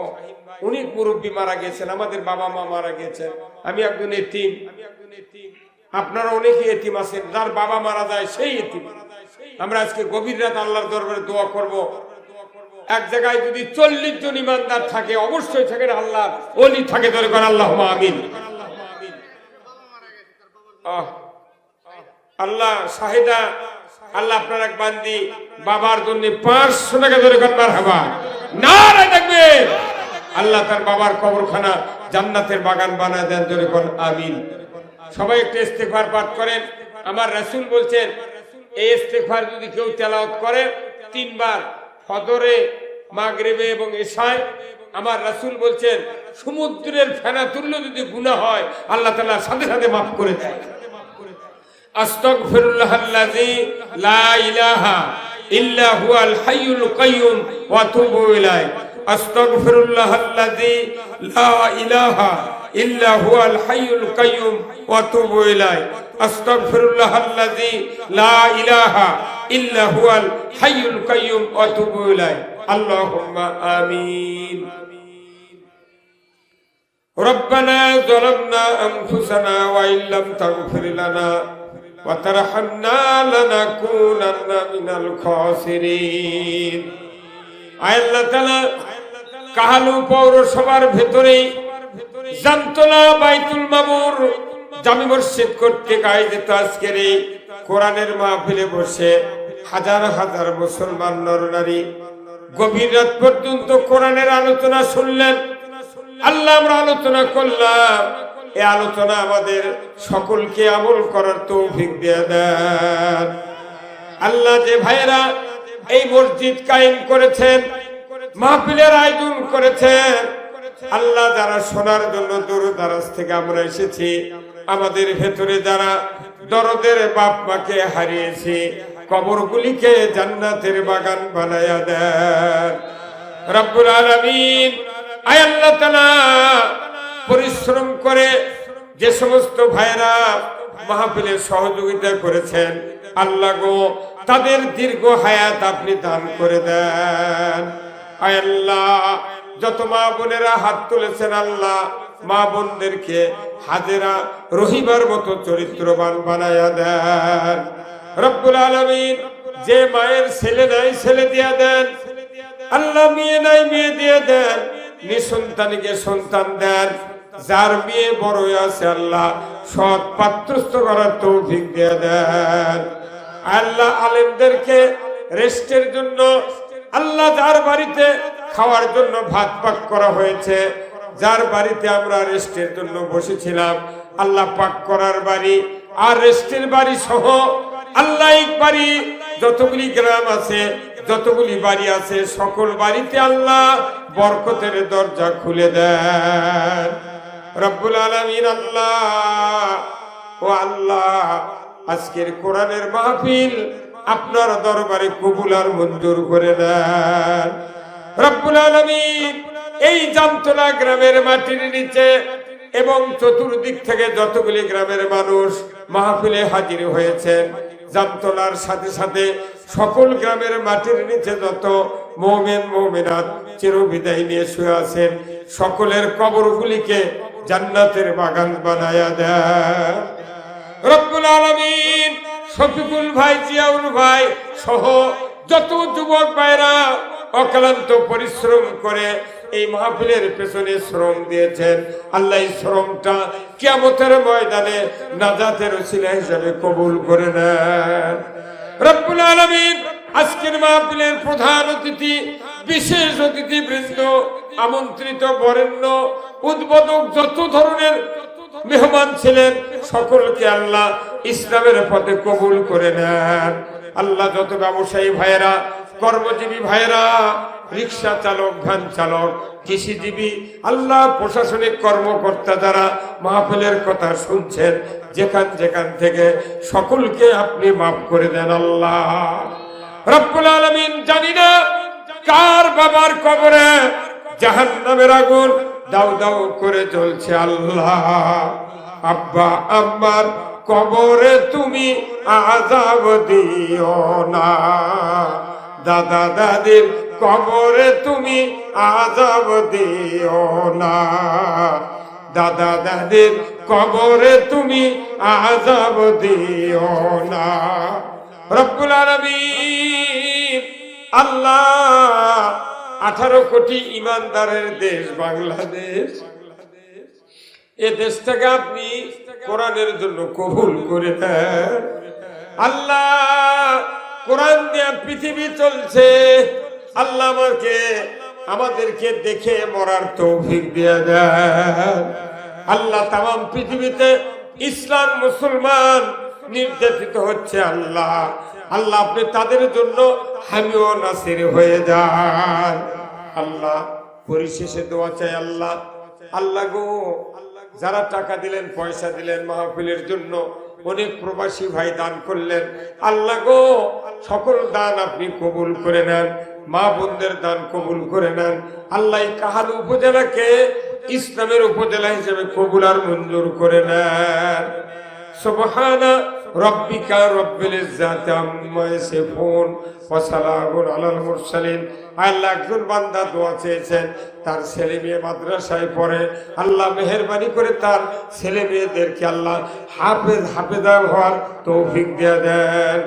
অনেক মুরব্বী মারা গিয়েছেন, আমাদের বাবা মা মারা গিয়েছেন। আমি একজন এতিম, আপনারা অনেকে এতিম আছেন, যার বাবা মারা যায় সেই এতিম। আমরা আজকে গভীর রাত আল্লাহর দরবারে দোয়া করব। এক জায়গায় যদি 40 জন ইমানদার থাকে, অবশ্যই থাকে আল্লাহ ওলি থাকে। ধরে করেন আল্লাহুম্মা আমিন। আল্লাহ শাহিদা, আল্লাহ আপনার এক বান্দি বাবার জন্য 500 টাকা ধরে করেন মারহাবা। নারে তাকবীর। আল্লাহ তার বাবার কবরখানা জান্নাতের বাগান বানায় দেন। ধরে করেন আমিন। সবাই একটু ইস্তেগফার পাঠ করেন। আমার রাসূল বলছেন, এই ইস্তেগফার যদি কেউ তেলাওয়াত করে 3 বার, ফজরে, মাগরিবে এবং ইশায়, আমার রাসূল বলছেন সমুদ্রের ফেনা তুল্য যদি গুনাহ হয় আল্লাহ তাআলা সাথে সাথে মাফ করে দেয়। আস্তাগফিরুল্লাহাল্লাযী লা ইলাহা ইল্লা হুয়াল হাইয়ুল কাইয়্যুম ওয়া আতুবু ইলাইহি। আস্তাগফিরুল্লাহাল্লাযী লা ইলাহা ইল্লা হুয়াল হাইয়ুল কাইয়্যুম ওয়া আতুবু ইলাইহি। আস্তাগফিরুল্লাহাল্লাযী লা ইলাহা ইল্লা হুয়াল হাইয়ুল কাইয়্যুম ওয়া আতুবু ইলাইহি। আল্লাহুম্মা আমিন। রব্বানা যালামনা আনফুসানা ওয়া ইল্লাম তাগফির লানা ওয়া তারহামনা লানাকুনান্না মিনাল খাসিরিন। আল্লাহ তাআলা কাহালু পৌরসভার ভেতরে জামতলা বাইতুল মামুর জামি মসজিদ কর্তৃক আয়োজিত আজকের এই কোরআনের মাহফিলে বসে হাজার হাজার মুসলমান নরনারী গভীর রাত পর্যন্ত কোরআনের আলোচনা শুনলেন। আল্লাহ আমরা আলোচনা করলাম, এই আলোচনা আমাদের সকলকে আমল করার তৌফিক দিয়ে দেন। আল্লাহ যে ভাইরা এই মসজিদ কায়েম করেছেন, মাহফিলের আয়োজন করেছেন, আল্লাহ যারা শোনার জন্য দূর দারাজ থেকে আমরা এসেছি, আমাদের ভেতরে যারা দরদের বাপ মাকে হারিয়েছি, কবরগুলিকে জান্নাতের বাগান বানায়া দেন রব্বুল আলামিন। আয় আল্লাহ তাআলা, পরিশ্রম করে যে সমস্ত ভাইরা মাহফিলের সহযোগিতা করেছেন, আল্লাহ গো তাদের দীর্ঘ হায়াত আপনি দান করে দেন। আয় আল্লাহ, যত মা বোনেরা হাত তুলেছেন, আল্লাহ মা বোনদেরকে হাজেরা রহিবার মতো চরিত্রবান বানায়া দেন রব্বুল আলামিন। যে মায়ের ছেলে নাই ছেলে দিয়া দেন, আল্লাহ মেয়ে নাই মেয়ে দিয়ে দেন, নিঃসন্তানীকে সন্তান দেন। যার মেয়ে বড় আছে, আল্লাহ সৎ পাত্রস্থ করার তৌফিক দিয়ে দেন। আল্লাহ আলেমদেরকে রেস্টের জন্য, আল্লাহ যার বাড়িতে খাওয়ার জন্য ভাত পাক করা হয়েছে, যার বাড়িতে আমরা রেস্টের জন্য বসেছিলাম, আল্লাহ পাক করার বাড়ি আর রেস্টের বাড়ি সহ আল্লাহ এক বাড়ি যতগুলি গ্রাম আছে, যতগুলি বাড়ি আছে, সকল বাড়িতে আল্লাহ বরকতের দরজা খুলে দেন রব্বুল আলামিন। আল্লাহ ও আল্লাহ, আজকের কোরআনের মাহফিল আপনার দরবারে কবুল আর মঞ্জুর করে দেন রব্বুল আলামিন। এই জামতলা গ্রামের মাটির নিচে এবং চতুর্দিক থেকে যতগুলি গ্রামের মানুষ মাহফিলে হাজির হয়েছেন, জামতলার সাথে সাথে সকল গ্রামের মাটির নিচে যত মুমিন মুমিনাত চিরবিদায় নিয়ে শুয়ে আছেন, সকলের কবরগুলিকে জান্নাতের বাগান বানায়া দেন রব্বুল আলামিন। শফিকুল ভাই, জিয়াউল ভাই সহ যত যুবক ভাইরা অক্লান্ত পরিশ্রম করে এই মাহফিলের পেছনে শ্রম দিয়েছেন, আল্লাহ এই শ্রমটা কিয়ামতের ময়দানে নাজাতের ওসিলা হিসেবে কবুল করে নেন রব্বুল আলামিন। আজকের মাহফিলের প্রধান অতিথি, বিশেষ অতিথি বৃন্দ, আমন্ত্রিত বরেণ্য, উদ্বোধক, যত ধরনের মেহমান ছিলেন, সকলকে আল্লাহ ইসলামের পথে কবুল করে নেন। আল্লাহ যত ব্যবসায়ী ভাইয়েরা, কর্মজীবী ভাইয়েরা, রিক্সা চালক, ভ্যান চালক, কৃষিজীবী, আল্লাহ প্রশাসনিক কর্মকর্তা যারা মাহফিলের কথা শুনছেন, যেখান যেখান থেকে সকলকে আপনি মাফ করে দেন আল্লাহ রব্বুল আলামিন। জানি না কার বাবার কবরে জাহান্নামের আগুন দাউ দাউ করে জ্বলছে, আল্লাহ আব্বা আম্মার কবরে তুমি আযাব দিও না, দাদা দাদির কবরে তুমি আযাব দিও না, দাদা দাদির কবরে তুমি আযাব দিও না রব্বুল আলামিন। আল্লাহ 18 কোটি ইমানদারের দেশ বাংলাদেশ, এ দেশটাকে আপনি কোরআনের জন্য কবুল করে দেন আল্লাহ। কোরআন দিয়ে পৃথিবী চলছে, আল্লাহ আমাদেরকে দেখে মরার তৌফিক দিয়ে দেন আল্লাহ। তামাম পৃথিবীতে ইসলাম মুসলমান নির্যাতিত হচ্ছে, আল্লাহ আল্লাহ আপনি তাদের জন্য হামি ও নাসির হয়ে যান আল্লাহ। পরিশেষে দোয়া চাই আল্লাহ, আল্লাহ গো যারা টাকা দিলেন, পয়সা দিলেন মাহফিলের জন্য, অনেক প্রবাসী ভাই দান করলেন, আল্লাহ গো সকল দান আপনি কবুল করে নেন, মা বোনদের দান কবুল করে নেন আল্লাহ। কাহালু উপজেলাকে ইসলামের উপজেলা হিসেবে কবুল আর মঞ্জুর করে নেন। সুবহানা রাব্বিকা রাব্বিল ইজ্জাতি আম্মা ইয়াসিফুন ওয়া সালামুন আলাল মুরসালিন। আল্লাহ একজন বান্দা দোয়া চেয়েছেন, তার ছেলে মেয়ে মাদ্রাসায় পড়ে, আল্লাহ মেহেরবানি করে তার ছেলে মেয়েদেরকে আল্লাহ হাফেজা হওয়ার তৌফিক দিয়ে দেন।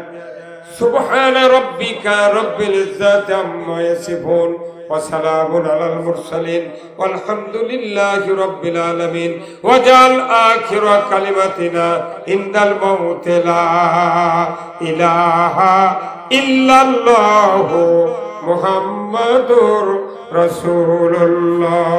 সুবহানা রাব্বিকা রাব্বিল ইজ্জাতি আম্মা ইয়াসিফুন ওয়া সালামুন আলাল মুরসালিন ওয়ালহামদুলিল্লাহি রাব্বিল আলামিন। ওয়াজাল আখিরা কালিমাতিনা ইনদাল মাউতি লা ইলাহা ইল্লাল্লাহু মুহাম্মাদুর রাসূলুল্লাহ।